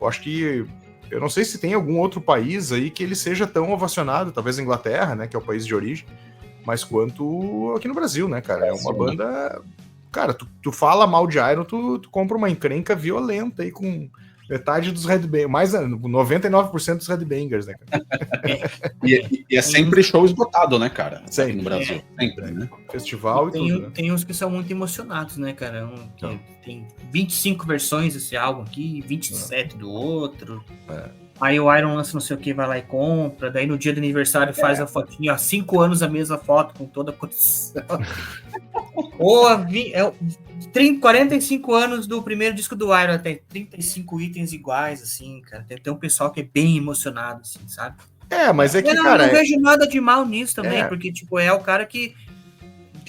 acho que... Eu não sei se tem algum outro país aí que ele seja tão ovacionado, talvez a Inglaterra, né? Que é o país de origem, mas quanto aqui no Brasil, né, cara? É uma banda... Cara, tu fala mal de Iron, tu compra uma encrenca violenta aí com... metade dos headbangers, mais 99% dos headbangers, né, cara? E é sempre show esgotado, né, cara? Sempre. No Brasil. Sempre, né? Festival e tudo, né? Tem uns que são muito emocionados, né, cara? Tem 25 versões desse álbum aqui, 27 do outro. Aí o Iron lança não sei o que, vai lá e compra. Daí no dia do aniversário faz a fotinha, há 5 anos a mesma foto, com toda a condição. 45 anos do primeiro disco do Iron, até 35 itens iguais, assim, cara. Tem um pessoal que é bem emocionado, assim, sabe? Mas é que, eu cara... não vejo nada de mal nisso também, É. porque, tipo, é o cara que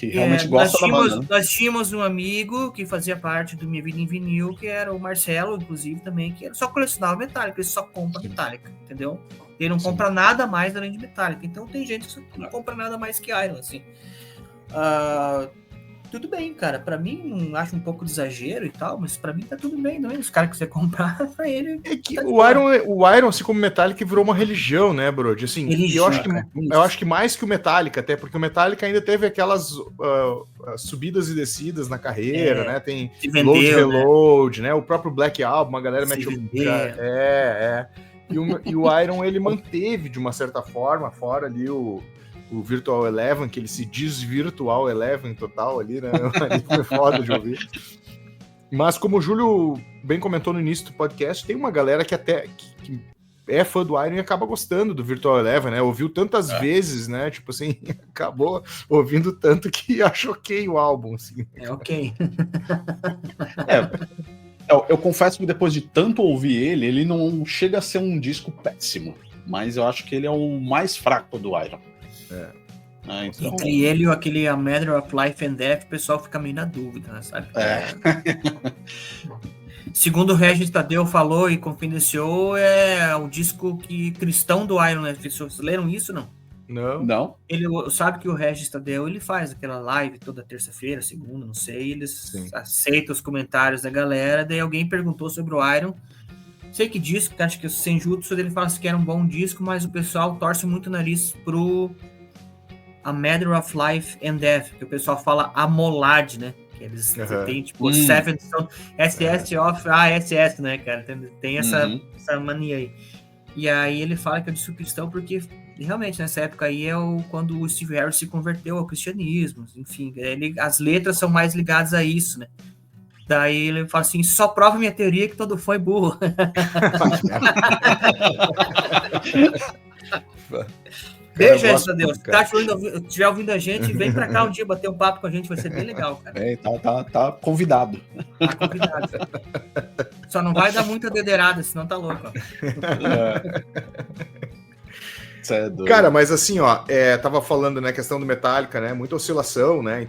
realmente gosta da banda, né? Nós tínhamos um amigo que fazia parte do Minha Vida em Vinil, que era o Marcelo, inclusive, também, que só colecionava Metallica, ele só compra Metallica, entendeu? Ele não compra nada mais além de Metallica. Então tem gente que não compra nada mais que Iron, assim. Tudo bem, cara. Pra mim, acho um pouco de exagero e tal, mas pra mim tá tudo bem, não é? Os caras que você comprar, pra ele... É que tá o Iron, assim como o Metallica, virou uma religião, né, Brody? Assim, Religião, eu acho que mais que o Metallica, até porque o Metallica ainda teve aquelas subidas e descidas na carreira, né? Tem vendeu, Load Reload, né? O próprio Black Album, a galera mete o... E o Iron, ele manteve, de uma certa forma, fora ali o Virtual Eleven, que ele se desvirtual Eleven total ali, né? Ali foi foda de ouvir. Mas como o Júlio bem comentou no início do podcast, tem uma galera que até que é fã do Iron e acaba gostando do Virtual Eleven, né? Ouviu tantas vezes, né? Tipo assim, acabou ouvindo tanto que achou ok o álbum, assim. Ok. Eu confesso que depois de tanto ouvir ele não chega a ser um disco péssimo, mas eu acho que ele é o mais fraco do Iron. Então... Entre ele e aquele A Matter of Life and Death, o pessoal fica meio na dúvida, né, sabe? Segundo o Regis Tadeu falou e confidenciou, é o disco cristão do Iron, né? Vocês leram isso, não? Não. Ele sabe que o Regis Tadeu, ele faz aquela live toda terça-feira, segunda, não sei, eles aceitam os comentários da galera, daí alguém perguntou sobre o Iron, sei que disco, acho que o Senjutsu, ele fala que era um bom disco, mas o pessoal torce muito o nariz pro A Matter of Life and Death, que o pessoal fala Amolad, né? Que eles têm, tipo, Seven Son, SS of SS, né, cara? Tem essa mania aí. E aí ele fala que é o disco cristão porque, realmente, nessa época aí quando o Steve Harris se converteu ao cristianismo, enfim, as letras são mais ligadas a isso, né? Daí ele fala assim, só prova minha teoria que todo fã é burro. Beijo, Regis Deus. Se estiver ouvindo a gente, vem pra cá um dia bater um papo com a gente, vai ser bem legal, cara. Tá convidado. Tá convidado. Só não vai dar muita dederada, senão tá louco. Cara, mas assim, ó, tava falando, né, questão do Metallica, né, muita oscilação, né,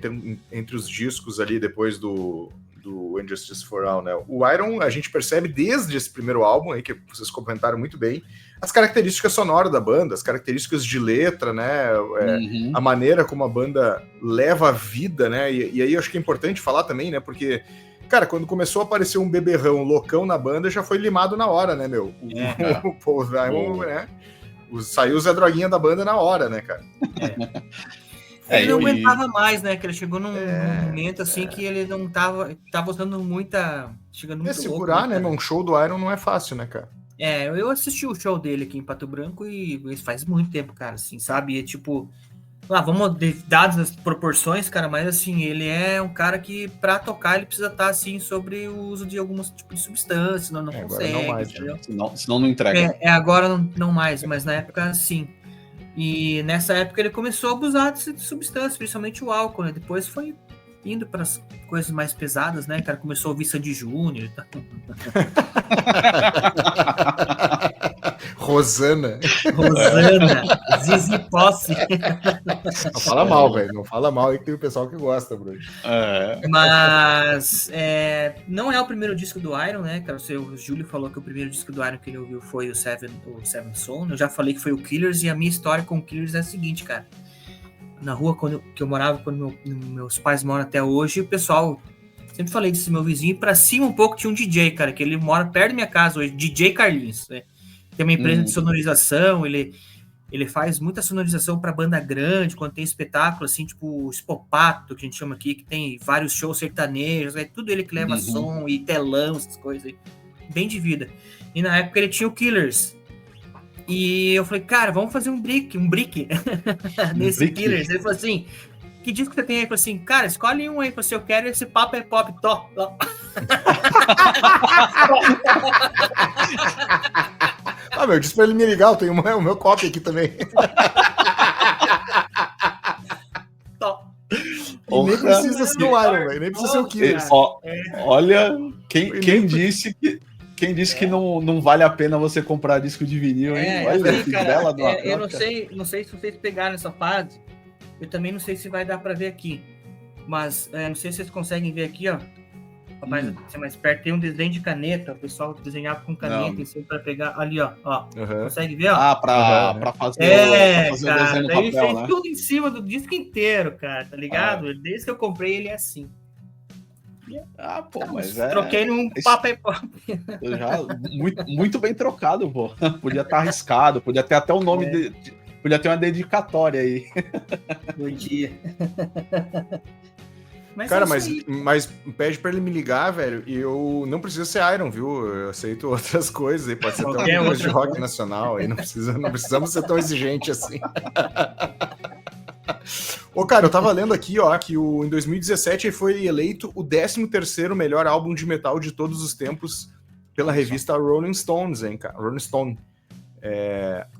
entre os discos ali depois do Injustice for All, né. O Iron, a gente percebe desde esse primeiro álbum aí, que vocês comentaram muito bem, as características sonoras da banda, as características de letra, né, a maneira como a banda leva a vida, né, e aí eu acho que é importante falar também, né, porque, cara, quando começou a aparecer um beberrão loucão na banda, já foi limado na hora, né, meu? O Paul Simon, né, saiu o Zé Droguinha da banda na hora, né, cara? Ele não aguentava mais, né? Que ele chegou num momento assim que ele não tava usando muita... Chegando muito segurar, louco, né? Um show do Iron não é fácil, né, cara? Eu assisti o show dele aqui em Pato Branco e faz muito tempo, cara, assim, sabe? E, tipo, vamos dadas as proporções, cara, mas assim, ele é um cara que pra tocar ele precisa estar, assim, sobre o uso de alguns tipos de substâncias, senão não consegue, não mais, entendeu? Senão não entrega. Agora não mais, mas na época, sim. E nessa época ele começou a abusar de substâncias, principalmente o álcool, né? Depois foi indo para as coisas mais pesadas, né? O cara começou a ouvir Sandy Júnior e tal. Rosana, Zizi Posse. Não fala mal, velho. Não fala mal aí que tem o pessoal que gosta, Bruno. Mas não é o primeiro disco do Iron, né? O Júlio falou que o primeiro disco do Iron que ele ouviu foi o Seven Son. Eu já falei que foi o Killers, e a minha história com o Killers é a seguinte, cara. Na rua que eu morava, quando meus pais moram até hoje, o pessoal... Sempre falei desse meu vizinho, pra cima um pouco tinha um DJ, cara, que ele mora perto da minha casa hoje, DJ Carlinhos, né? Tem uma empresa de sonorização, ele faz muita sonorização para banda grande, quando tem espetáculo, assim, tipo o Spopato, que a gente chama aqui, que tem vários shows sertanejos, é tudo ele que leva som e telão, essas coisas aí, bem de vida. E na época ele tinha o Killers. E eu falei, cara, vamos fazer um brick nesse Killers. Ele falou assim, que disco você tem aí? Ele falou assim, cara, escolhe um aí, se eu quero esse papo é pop, top. Meu, disse pra ele me ligar, eu tenho o meu copy aqui também. E nem precisa ser o Iron, velho. Nem precisa ser o Killers. Olha, quem disse que não vale a pena você comprar disco de vinil, hein? Olha assim, que cara, bela de uma eu não troca. sei se vocês pegaram essa fase. Eu também não sei se vai dar pra ver aqui. Mas não sei se vocês conseguem ver aqui, ó. Rapaz, ser mais perto, tem um desenho de caneta. O pessoal desenhava com caneta assim, pra pegar ali, ó. Consegue ver, ó? Pra fazer, cara, o desenho no daí papel, fez né? tudo em cima do disco inteiro, cara, tá ligado? Desde que eu comprei ele é assim. Pô, mas Troquei num papel. Muito bem trocado, pô. Podia estar arriscado, podia ter até o nome podia ter uma dedicatória aí. Bom dia. Cara, mas pede pra ele me ligar, velho, e eu não preciso ser Iron, viu? Eu aceito outras coisas aí, pode ser até uma coisa de rock nacional aí, não precisamos ser tão exigentes assim. Ô, cara, eu tava lendo aqui, ó, que em 2017 ele foi eleito o 13º melhor álbum de metal de todos os tempos pela revista Rolling Stones, hein, cara? Rolling Stone.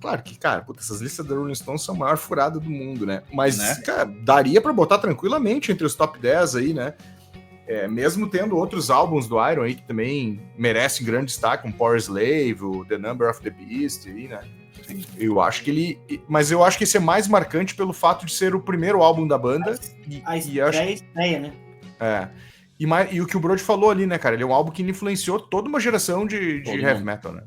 Claro que, cara, essas listas da Rolling Stone são a maior furada do mundo, né? Mas, cara, daria pra botar tranquilamente entre os top 10 aí, né? Mesmo tendo outros álbuns do Iron aí que também merecem grande destaque, como Power Slave, o The Number of the Beast aí, né? Eu acho que mas eu acho que esse é mais marcante pelo fato de ser o primeiro álbum da banda. Estreia, né? E o que o Brody falou ali, né, cara? Ele é um álbum que influenciou toda uma geração de heavy metal, né?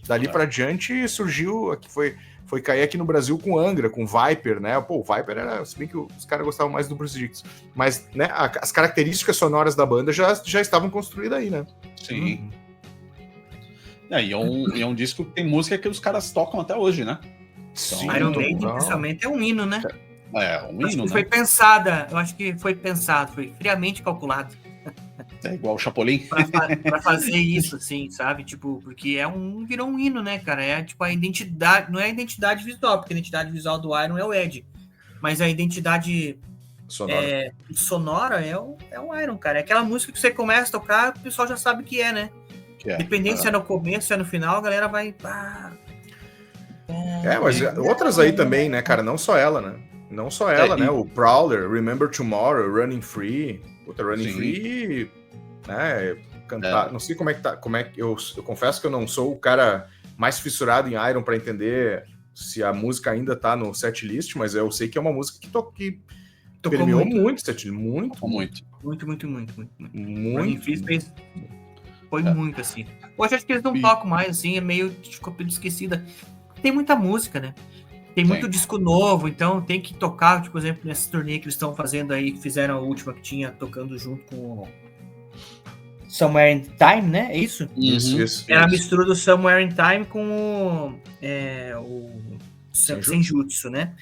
Dali pra diante surgiu, foi cair aqui no Brasil com Angra, com Viper, né? Pô, o Viper era, se bem que os caras gostavam mais do Bruce Dickinson, mas, né, as características sonoras da banda já estavam construídas aí, né? Sim. E é um disco que tem música que os caras tocam até hoje, né? Sim, Iron Maiden, principalmente, é um hino, né? Um hino, né? Eu acho que foi pensado, foi friamente calculado. É igual o Chapolin. Pra fazer isso, assim, sabe? Tipo, porque virou um hino, né, cara? É tipo a identidade, não é a identidade visual, porque a identidade visual do Iron é o Ed, mas a identidade sonora é o Iron, cara. É aquela música que você começa a tocar, o pessoal já sabe o que é, né? Dependendo se é no começo, se é no final, a galera vai. Mas outras aí também, né, cara? Não só ela, né? Não só ela, né? O Prowler, Remember Tomorrow, Running Free. Puta, Running Free, né? Cantar. Não sei como é que tá. Eu confesso que eu não sou o cara mais fissurado em Iron pra entender se a música ainda tá no setlist, mas eu sei que é uma música que permeou muito o setlist. Muito. Running Free foi muito assim. Hoje acho que eles não tocam mais, assim, é meio ficou esquecida. Tem muita música, né? Tem muito disco novo, então tem que tocar, tipo, por exemplo, nessa turnê que eles estão fazendo aí, que fizeram a última que tinha tocando junto com o Somewhere in Time, né? É isso? Isso. Era a mistura do Somewhere in Time com o Senjutsu, né?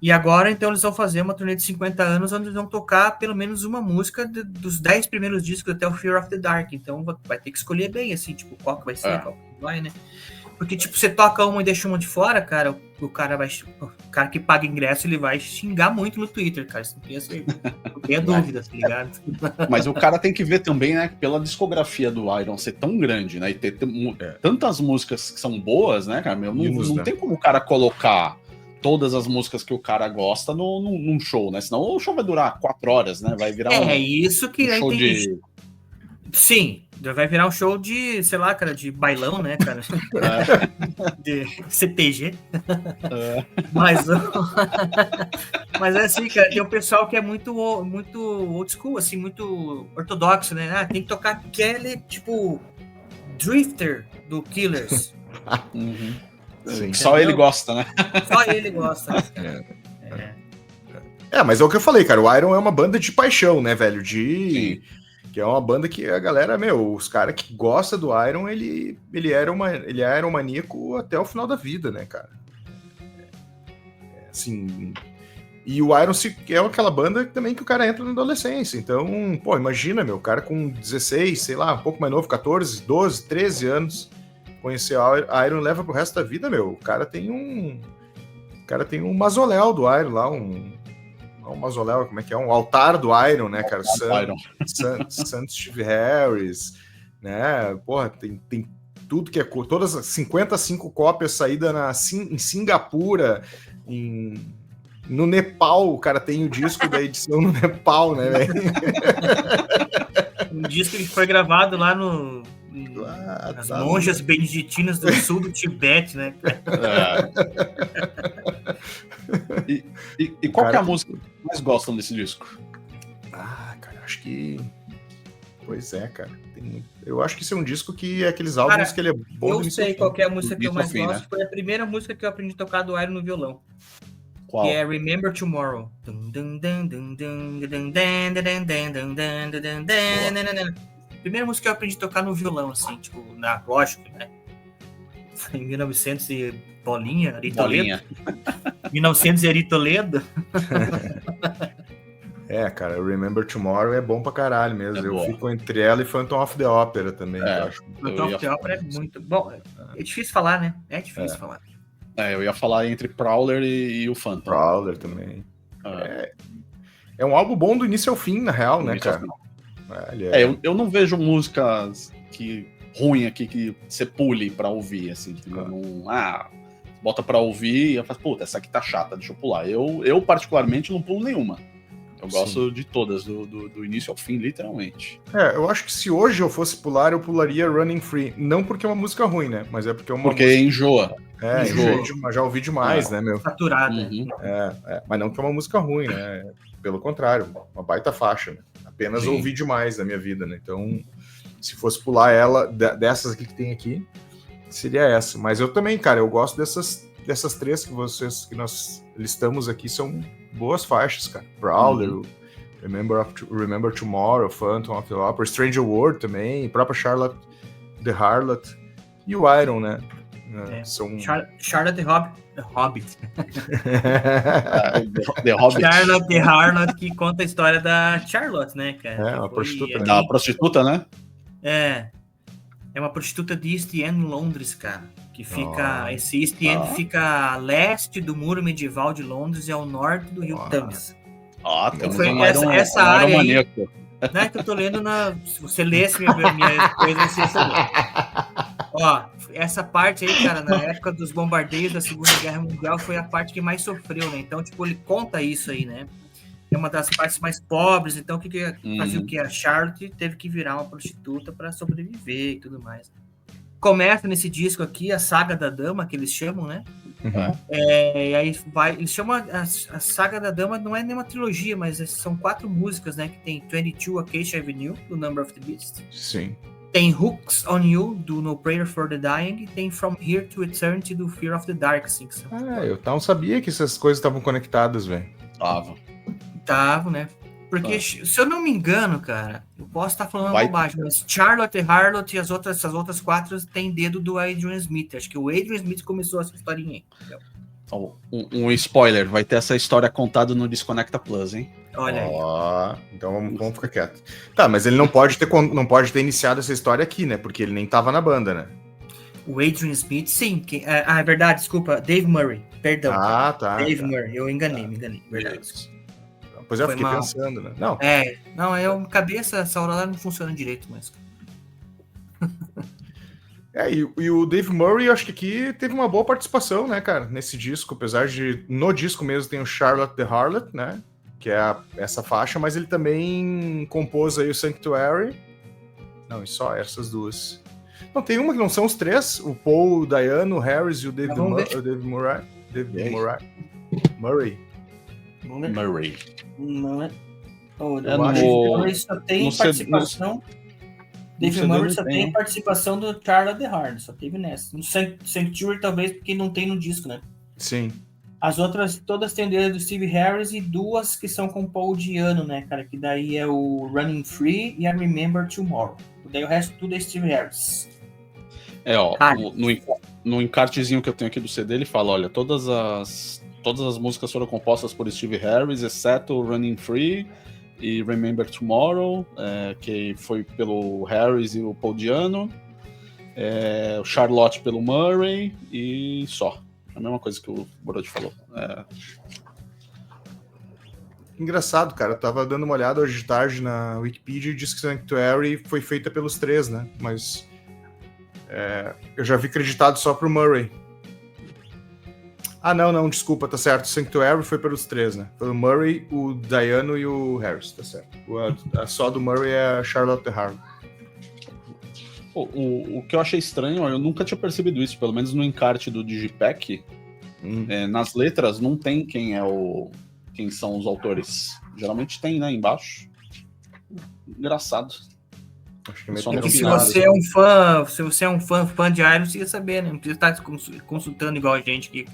E agora, então, eles vão fazer uma turnê de 50 anos onde eles vão tocar pelo menos uma música dos 10 primeiros discos até o Fear of the Dark. Então, vai ter que escolher bem, assim, tipo, qual que vai ser, qual que vai, né? Porque, tipo, você toca uma e deixa uma de fora, cara, o cara que paga ingresso, ele vai xingar muito no Twitter, cara. Você não tem dúvida, tá ligado? Mas o cara tem que ver também, né, pela discografia do Iron ser tão grande, né, e ter tantas músicas que são boas, né, cara, não tem como o cara colocar todas as músicas que o cara gosta num show, né, senão o show vai durar 4 horas, né, vai virar isso que um show de... Sim, vai virar um show de, sei lá, cara, de bailão, né, cara? De CTG. Mas é assim, cara, tem um pessoal que é muito old school, assim, muito ortodoxo, né? Tem que tocar aquele, tipo, Drifter do Killers. Sim, só ele gosta, né? Só ele gosta. Mas é o que eu falei, cara, o Iron é uma banda de paixão, né, velho? Que é uma banda que a galera, os caras que gostam do Iron, ele é iromaníaco até o final da vida, né, cara? Assim, e o Iron é aquela banda também que o cara entra na adolescência, então, pô, imagina, o cara com 16, sei lá, um pouco mais novo, 14, 12, 13 anos, conhecer a Iron leva pro resto da vida, o cara tem um mausoléu do Iron lá, um mausoléu, como é que é? Um altar do Iron, né, cara? Santo Steve Harris, né? Porra, tem tudo que é... Todas as 55 cópias saídas em Singapura, No Nepal, o cara tem o disco da edição no Nepal, né, velho? Um disco que foi gravado lá nas monjas beneditinas do sul do Tibete, né? E qual que é a música que mais gostam desse disco? Cara, acho que... Pois é, cara. Eu acho que esse é um disco que é aqueles álbuns, cara, que ele é bom. Eu sei qual que é a música que eu mais gosto. Né? Foi a primeira música que eu aprendi a tocar do Iron no violão. Qual? Que é Remember Tomorrow. Primeira música que eu aprendi a tocar no violão, assim, tipo, lógico, né? Em 1900 e bolinha, Ari Toledo. 1900 e Ari Toledo. Cara, Remember Tomorrow é bom pra caralho mesmo. Eu fico entre ela e Phantom of the Opera também. Eu acho. Phantom of the Opera é muito bom. É difícil falar, né? É difícil falar. Eu ia falar entre Prowler e o Phantom. Prowler também. É um álbum bom do início ao fim, na real, né, cara? Eu não vejo músicas ruim aqui que você pule pra ouvir, assim. Bota pra ouvir e eu falo, puta, essa aqui tá chata, deixa eu pular. Eu particularmente, não pulo nenhuma. Eu gosto de todas, do início ao fim, literalmente. Eu acho que se hoje eu fosse pular, eu pularia Running Free. Não porque é uma música ruim, né? Mas é porque é uma música... enjoa. Já ouvi demais, né, meu? Saturada. Uhum. Mas não que é uma música ruim, né? Pelo contrário, uma baita faixa, né? Apenas ouvi demais na minha vida, né? Então, se fosse pular ela, dessas aqui que tem aqui, seria essa. Mas eu também, cara, eu gosto dessas três que nós listamos aqui, são boas faixas, cara. Prowler, Remember Tomorrow, Phantom of the Opera, Stranger World também, própria Charlotte the Harlot e o Iron, né? São... Charlotte the Hobbit. The Hobbit. Charlotte the Harlot, que conta a história da Charlotte, né, cara? Uma prostituta. Da prostituta, né? É uma prostituta de East End, Londres, cara. Que fica... Esse East End fica a leste do muro medieval de Londres e ao norte do rio Thames. Essa área aí, né, que eu tô lendo se você lesse minha coisa, você sabe. Essa parte aí, cara, na época dos bombardeios da Segunda Guerra Mundial, foi a parte que mais sofreu, né? Então, tipo, ele conta isso aí, né? É uma das partes mais pobres, então fazia o que? A Charlotte teve que virar uma prostituta para sobreviver e tudo mais. Começa nesse disco aqui a Saga da Dama, que eles chamam, né? E aí eles chamam a Saga da Dama, não é nenhuma trilogia, mas são 4 músicas, né? Que tem 22 Acacia Avenue, do Number of the Beast. Sim. Tem Hooks on You, do No Prayer for the Dying, e tem From Here to Eternity, do Fear of the Dark. Assim, eu não sabia que essas coisas estavam conectadas, velho. Tava, né? Porque, se eu não me engano, cara, eu posso estar falando bobagem, mas Charlotte, Harlot e essas outras 4 tem dedo do Adrian Smith. Acho que o Adrian Smith começou essa historinha aí. Então, um spoiler, vai ter essa história contada no Desconecta Plus, hein? Olha aí. Então vamos ficar quieto. Tá, mas ele não pode ter iniciado essa história aqui, né? Porque ele nem tava na banda, né? O Adrian Smith, sim. É verdade, desculpa. Dave Murray, perdão. Tá. Dave Murray, eu me enganei. Verdade. Pois eu fiquei pensando, né? Não, cabeça, essa hora lá não funciona direito, mas... E o Dave Murray, eu acho que aqui teve uma boa participação, né, cara, nesse disco, apesar de, no disco mesmo, tem o Charlotte the Harlot, né, que é essa faixa, mas ele também compôs aí o Sanctuary, não, e só essas duas. Não, tem uma que não são os 3, o Paul, o Diano, o Harris e o Dave Murray. Murray só tem participação. Dave Murray só tem participação do Charlotte the Hard, só teve nessa. No Sanctuary, talvez, porque não tem no disco, né? Sim. As outras todas têm o dedo do Steve Harris e 2 que são com Paul Diano, né, cara? Que daí é o Running Free e a Remember Tomorrow. Daí o resto tudo é Steve Harris. No encartezinho que eu tenho aqui do CD, ele fala, olha, todas as músicas foram compostas por Steve Harris, exceto Running Free e Remember Tomorrow, que foi pelo Harris e o Paul Diano, o Charlotte pelo Murray e só. A mesma coisa que o Brody falou. Engraçado, cara. Eu tava dando uma olhada hoje de tarde na Wikipedia e diz que Sanctuary foi feita pelos 3, né? Mas eu já vi creditado só pro Murray. Ah, não, desculpa, tá certo. Sanctuary foi pelos 3, né? Foi o Murray, o Dayano e o Harris, tá certo. A só do Murray é a Charlotte Harlow. O que eu achei estranho, eu nunca tinha percebido isso, pelo menos no encarte do Digipack, nas letras não tem quem são os autores. Geralmente tem, né, embaixo. Engraçado. Acho que Só É no que se final, você é um fã, fã de Iron, você ia saber, né? Não precisa estar consultando igual a gente aqui.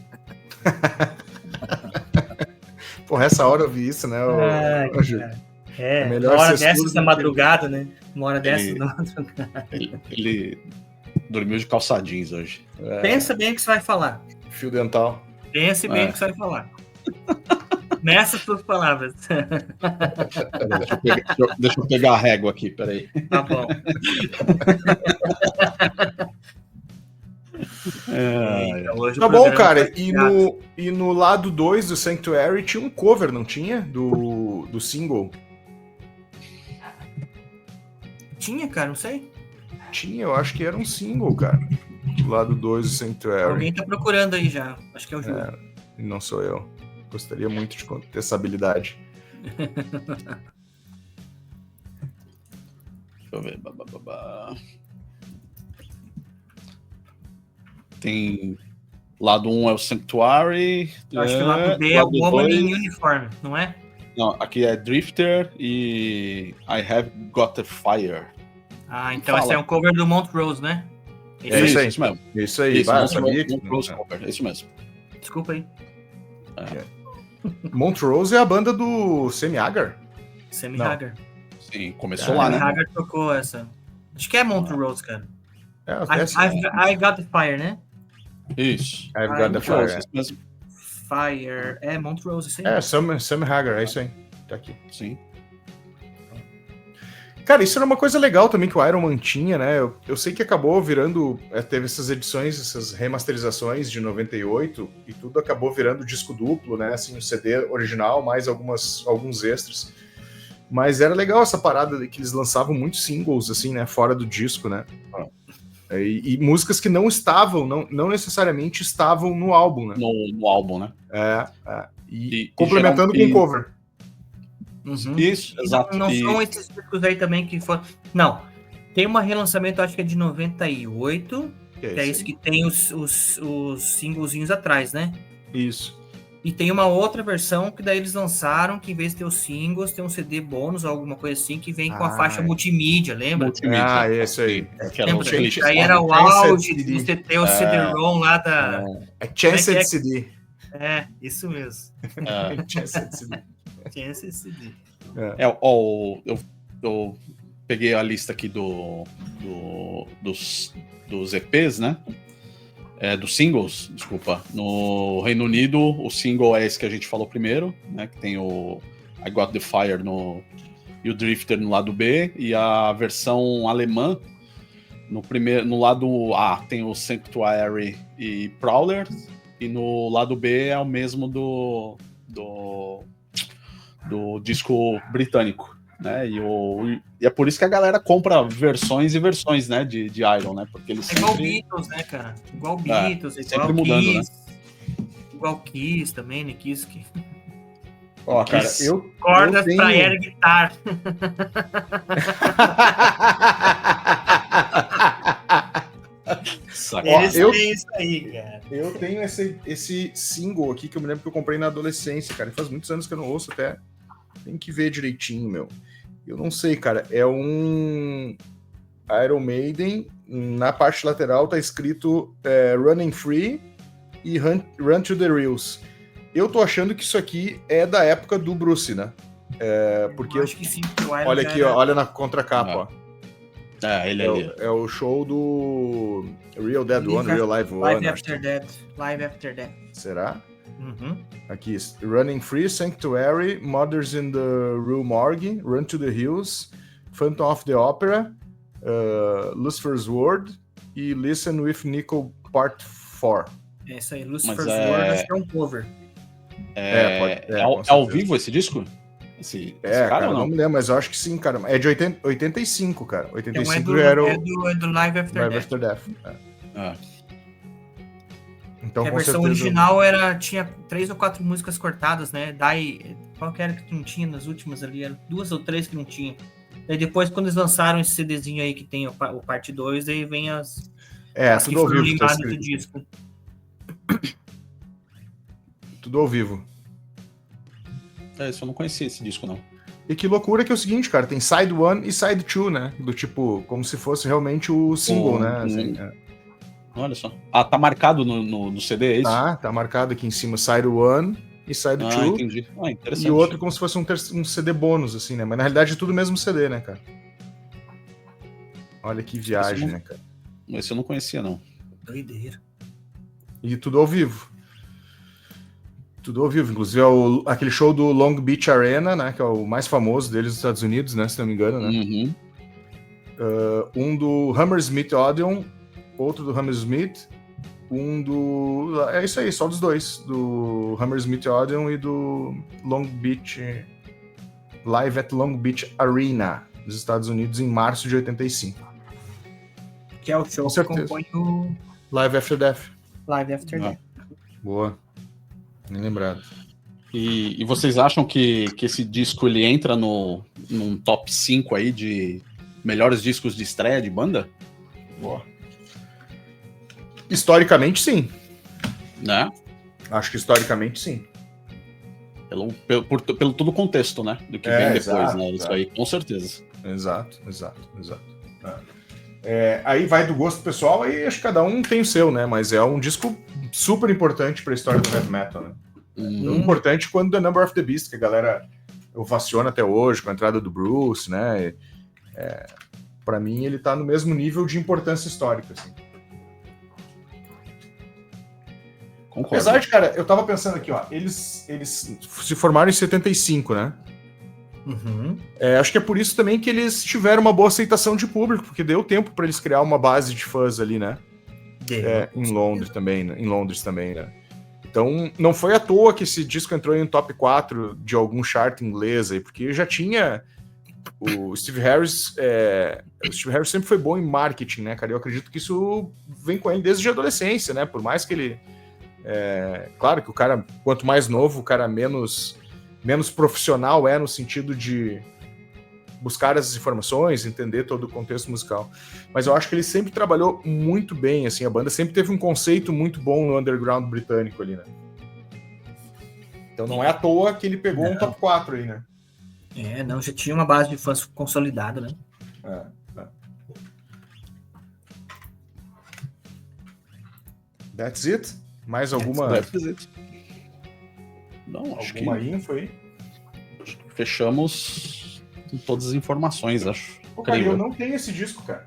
Porra, essa hora eu vi isso, né? Júlio? Melhor uma hora ser dessas surdo da do que- madrugada, né? Uma hora dessas Ele- da madrugada. Ele dormiu de calça jeans hoje. Pensa bem o que você vai falar. Fio dental. Pense bem o que você vai falar. Nessas suas palavras. Deixa eu pegar a régua aqui, peraí. Tá bom. Então, hoje o Tá bom, programa cara. foi E criado. no lado 2 do Sanctuary tinha um cover, não tinha? Do single. Tinha, cara, não sei. Tinha, eu acho que era um single, cara. Do lado 2 do Sanctuary. Alguém tá procurando aí já. Acho que é o Júlio. E não sou eu. Gostaria muito de ter essa habilidade. Deixa eu ver. Tem. Lado 1 é o Sanctuary. Eu acho que o lado B é o lado Woman 2 in Uniform, não é? Não, aqui é Drifter e I Have Got a Fire. Ah, então Fala. esse é um cover do Montrose, né? É isso aí. Isso mesmo. Isso aí, Isso, vai, eu sabia que... Montrose Cover, isso mesmo. Desculpa aí. Montrose é a banda do Sammy Hagar? Sammy Não. Hagar. Sim, começou lá, Sammy né? Hagar tocou essa. Acho que é Montrose, cara. É, até assim. I Got the Fire, né? Isso. I've got the Montrose, fire. isso mesmo. Fire. É Montrose, isso aí. É, Sammy Hagar, é isso aí. Tá aqui. Sim. Cara, isso era uma coisa legal também que o Iron Man tinha, né? Eu sei que acabou virando. Teve essas edições, essas remasterizações de 98 e tudo acabou virando disco duplo, né? Assim, o CD original, mais alguns extras. Mas era legal essa parada de que eles lançavam muitos singles, assim, né? Fora do disco, né? E músicas que não estavam, não necessariamente estavam no álbum, né? No álbum, né? E complementando com o cover. Uhum. Isso, E exato. Não E- são esses discos aí também que foram. Não. Tem um relançamento, acho que é de 98, que é esse que tem os singlezinhos atrás, né? Isso. E tem uma outra versão que daí eles lançaram, que em vez de ter os singles, tem um CD bônus ou alguma coisa assim, que vem com a faixa multimídia, lembra? Multimídia. Esse aí. Que era Lembra? os Gente, clipes. Aí era o Chance auge CD. de você ter o CD-ROM lá da... É Chance Como é que é? CD. É, isso mesmo. Chance CD. Tinha esse CD. Eu peguei a lista aqui dos EPs, né? Dos singles, desculpa. No Reino Unido, o single é esse que a gente falou primeiro, né? Que tem o I Got the Fire e o Drifter no lado B, e a versão alemã no lado A tem o Sanctuary e Prowler, e no lado B é o mesmo do disco britânico, né? E é por isso que a galera compra versões e versões, né? De Iron, né? Porque eles É igual sempre... Beatles, né, cara? Igual Beatles, igual sempre mudando, Kiss. Igual Kiss também, né? Kiss que... Ó, cara, Kiss. eu Cordas tenho- pra air guitar. Saca. Eles eu- têm isso aí, cara. Eu tenho esse single aqui que eu me lembro que eu comprei na adolescência, cara. E faz muitos anos que eu não ouço até. Tem que ver direitinho, meu. Eu não sei, cara. É um Iron Maiden. Na parte lateral tá escrito Running Free e Run to the Reels. Eu tô achando que isso aqui é da época do Bruce, né? Porque Eu acho que sim. que o Iron olha já aqui, era- ó, olha na contracapa, ó. Ele ali. É o show do Real Dead One, Real Live One. Live acho After Death. Live After Death. Será? Uhum. Aqui, Running Free, Sanctuary, Mothers in the Rue Morgue, Run to the Hills, Phantom of the Opera, Lucifer's Word e Listen with Nickel Part 4. É isso aí. Lucifer's Mas Word, acho que é um cover. É com ao certeza. vivo esse disco? Esse Cara, ou não não? me lembro, mas eu acho que sim, cara. É de 85, cara. Então 85 é já era o do Live After Live Death. After Death. Ah. Então, a com versão certeza... original tinha 3 ou 4 músicas cortadas, né? Daí, qual que era que não tinha nas últimas ali? Eram 2 ou 3 que não tinha. Daí depois, quando eles lançaram esse CDzinho aí que tem o parte 2, aí vem as que tudo ao foram vivo, tá limadas do escrito. disco. Tudo ao vivo. Isso eu não conhecia esse disco, não. E que loucura que é o seguinte, cara, tem Side 1 e Side 2, né? Do tipo, como se fosse realmente o single, né? Assim, Olha só. Tá marcado no CD, é isso? Tá marcado aqui em cima Side 1 e Side 2. Entendi. Interessante. E o outro como se fosse um CD bônus, assim, né? Mas na realidade é tudo o mesmo CD, né, cara? Olha que viagem, né, cara? Esse eu não conhecia, não. Doideira. E tudo ao vivo. Tudo ao vivo. Inclusive aquele show do Long Beach Arena, né? Que é o mais famoso deles nos Estados Unidos, né? Se não me engano, né? Uhum. Um do Hammersmith Odeon, outro do Hammersmith, é isso aí, só dos dois, do Hammersmith Odeon e do Long Beach, Live at Long Beach Arena, nos Estados Unidos, em março de 85. Que é o show Com que certeza. compõe o Live After Death. Live After Death. Boa. Nem lembrado. E vocês acham que esse disco ele entra num top 5 aí de melhores discos de estreia de banda? Boa. Historicamente, sim. Né? Acho que historicamente, sim. Pelo todo o contexto, né? Do que vem depois, exato, né? Isso aí, com certeza. Exato. Aí vai do gosto pessoal, aí acho que cada um tem o seu, né? Mas é um disco super importante para a história do heavy metal, né? Importante quando The Number of the Beast, que a galera ovaciona até hoje, com a entrada do Bruce, né? Para mim, ele tá no mesmo nível de importância histórica, assim. Concordo. Apesar de, cara, eu tava pensando aqui, ó, eles se formaram em 75, né? Uhum. Acho que é por isso também que eles tiveram uma boa aceitação de público, porque deu tempo para eles criar uma base de fãs ali, né? Em Londres também, né? Então, não foi à toa que esse disco entrou em um top 4 de algum chart inglês aí, porque já tinha o Steve Harris. O Steve Harris sempre foi bom em marketing, né, cara? Eu acredito que isso vem com ele desde a adolescência, né? Por mais que ele. Claro que o cara, quanto mais novo, o cara menos profissional no sentido de buscar as informações, entender todo o contexto musical. Mas eu acho que ele sempre trabalhou muito bem, assim, a banda sempre teve um conceito muito bom no underground britânico ali, né? Então não é à toa que ele pegou um top 4 aí, né? Já tinha uma base de fãs consolidada, né? That's it? Mais alguma Não, acho alguma que info aí? fechamos com todas as informações, acho. Pô, cara, Incrível. eu não tenho esse disco, cara.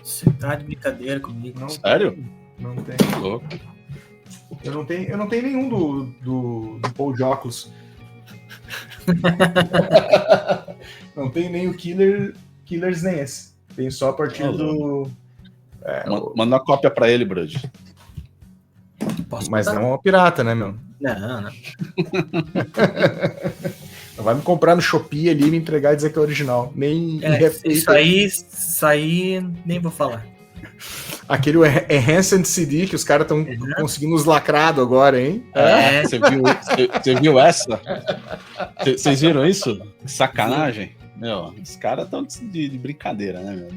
Você tá de brincadeira comigo. Não, Sério? não tenho. Louco. Eu não tenho nenhum do Paul de óculos. Não tenho nem o Killers nem esse. Tenho só a partir do... Manda uma cópia pra ele, Brud. Posso Mas botar? não é uma pirata, né, meu? Não. Não vai me comprar no Shopee ali e me entregar e dizer que é original. Nem Isso aí nem vou falar. Aquele Enhanced CD que os caras estão conseguindo os lacrados agora, hein? Você viu essa? Vocês viram isso? Que sacanagem. Meu, os caras estão de brincadeira, né, meu?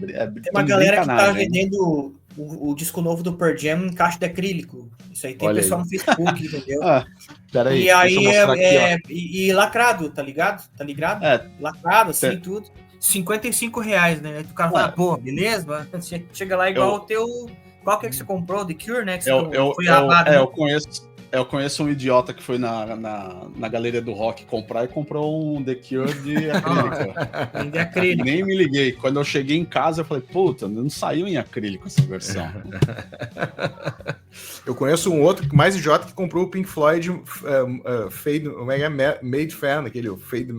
Tem uma galera que tá vendendo o disco novo do Pearl Jam em caixa de acrílico. Isso aí tem Olha pessoal aí. no Facebook, entendeu? Peraí, E aí deixa eu mostrar aqui, e lacrado, tá ligado? Tá ligado? Lacrado, assim, tudo. R$55, né? Aí o cara fala, pô, beleza? Mas chega lá igual o teu... Qual que é que você comprou? The Cure, né? Que você foi rabado, né? Eu conheço um idiota que foi na galeria do rock comprar e comprou um The Cure de acrílico. De acrílico. Nem me liguei. Quando eu cheguei em casa, eu falei, puta, não saiu em acrílico essa versão. Eu conheço um outro mais idiota que comprou o Pink Floyd Fade, Made Fan, aquele Fade...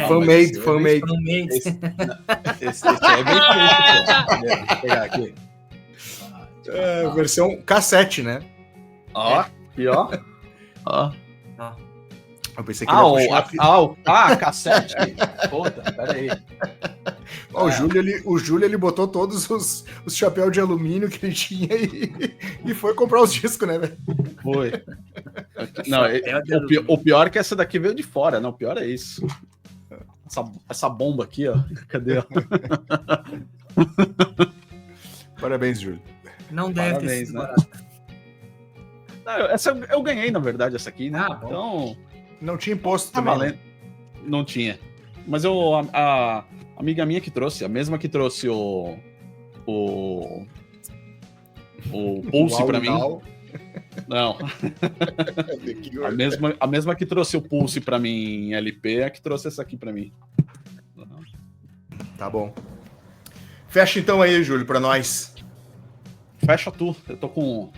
Fan-made. Esse é bem feito. Deixa eu pegar aqui. Versão cassete, né? Ó, e ó. Eu pensei que ele ia puxar cassete. Puta, peraí. Ó, o Júlio ele botou todos os chapéus de alumínio que ele tinha e foi comprar os discos, né, velho? Foi. Não, o pior é que essa daqui veio de fora, né? O pior é isso. Essa bomba aqui, ó. Cadê? Parabéns, Júlio. Não deve Parabéns, ter sido né? barato. Não, essa eu ganhei, na verdade, essa aqui, né? Ah, bom. Então, Não tinha imposto tá também. valendo. Não tinha. Mas a amiga minha que trouxe, a mesma que trouxe o Pulse pra mim. Não. A mesma que trouxe o Pulse pra mim em LP é a que trouxe essa aqui pra mim. Tá bom. Fecha então aí, Júlio, pra nós. Fecha tu. Eu tô com.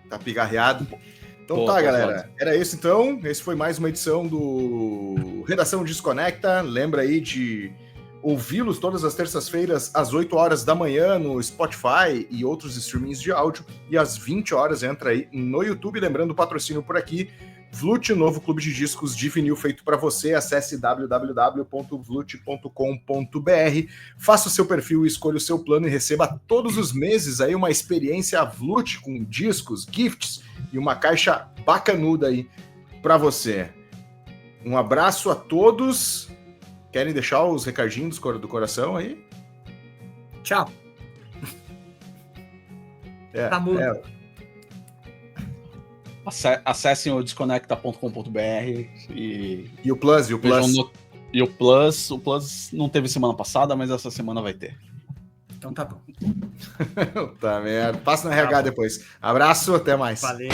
Tá pigarreado. Então Pô, tá, tá galera. foda. Era isso então. Esse foi mais uma edição do Redação Desconecta. Lembra aí de ouvi-los todas as terças-feiras às 8 horas da manhã no Spotify e outros streamings de áudio. E às 20 horas entra aí no YouTube. Lembrando o patrocínio por aqui. Vlut, novo clube de discos de vinil feito para você. Acesse www.vlut.com.br. Faça o seu perfil, escolha o seu plano e receba todos os meses aí uma experiência Vlut com discos, gifts e uma caixa bacanuda aí para você. Um abraço a todos. Querem deixar os recadinhos do coração aí? Tchau. Tá mudo. Acessem o desconecta.com.br e E o Plus, e o Plus. E o Plus não teve semana passada, mas essa semana vai ter. Então tá bom. Tá merda. Passa no RH depois. Abraço, até mais. Valeu.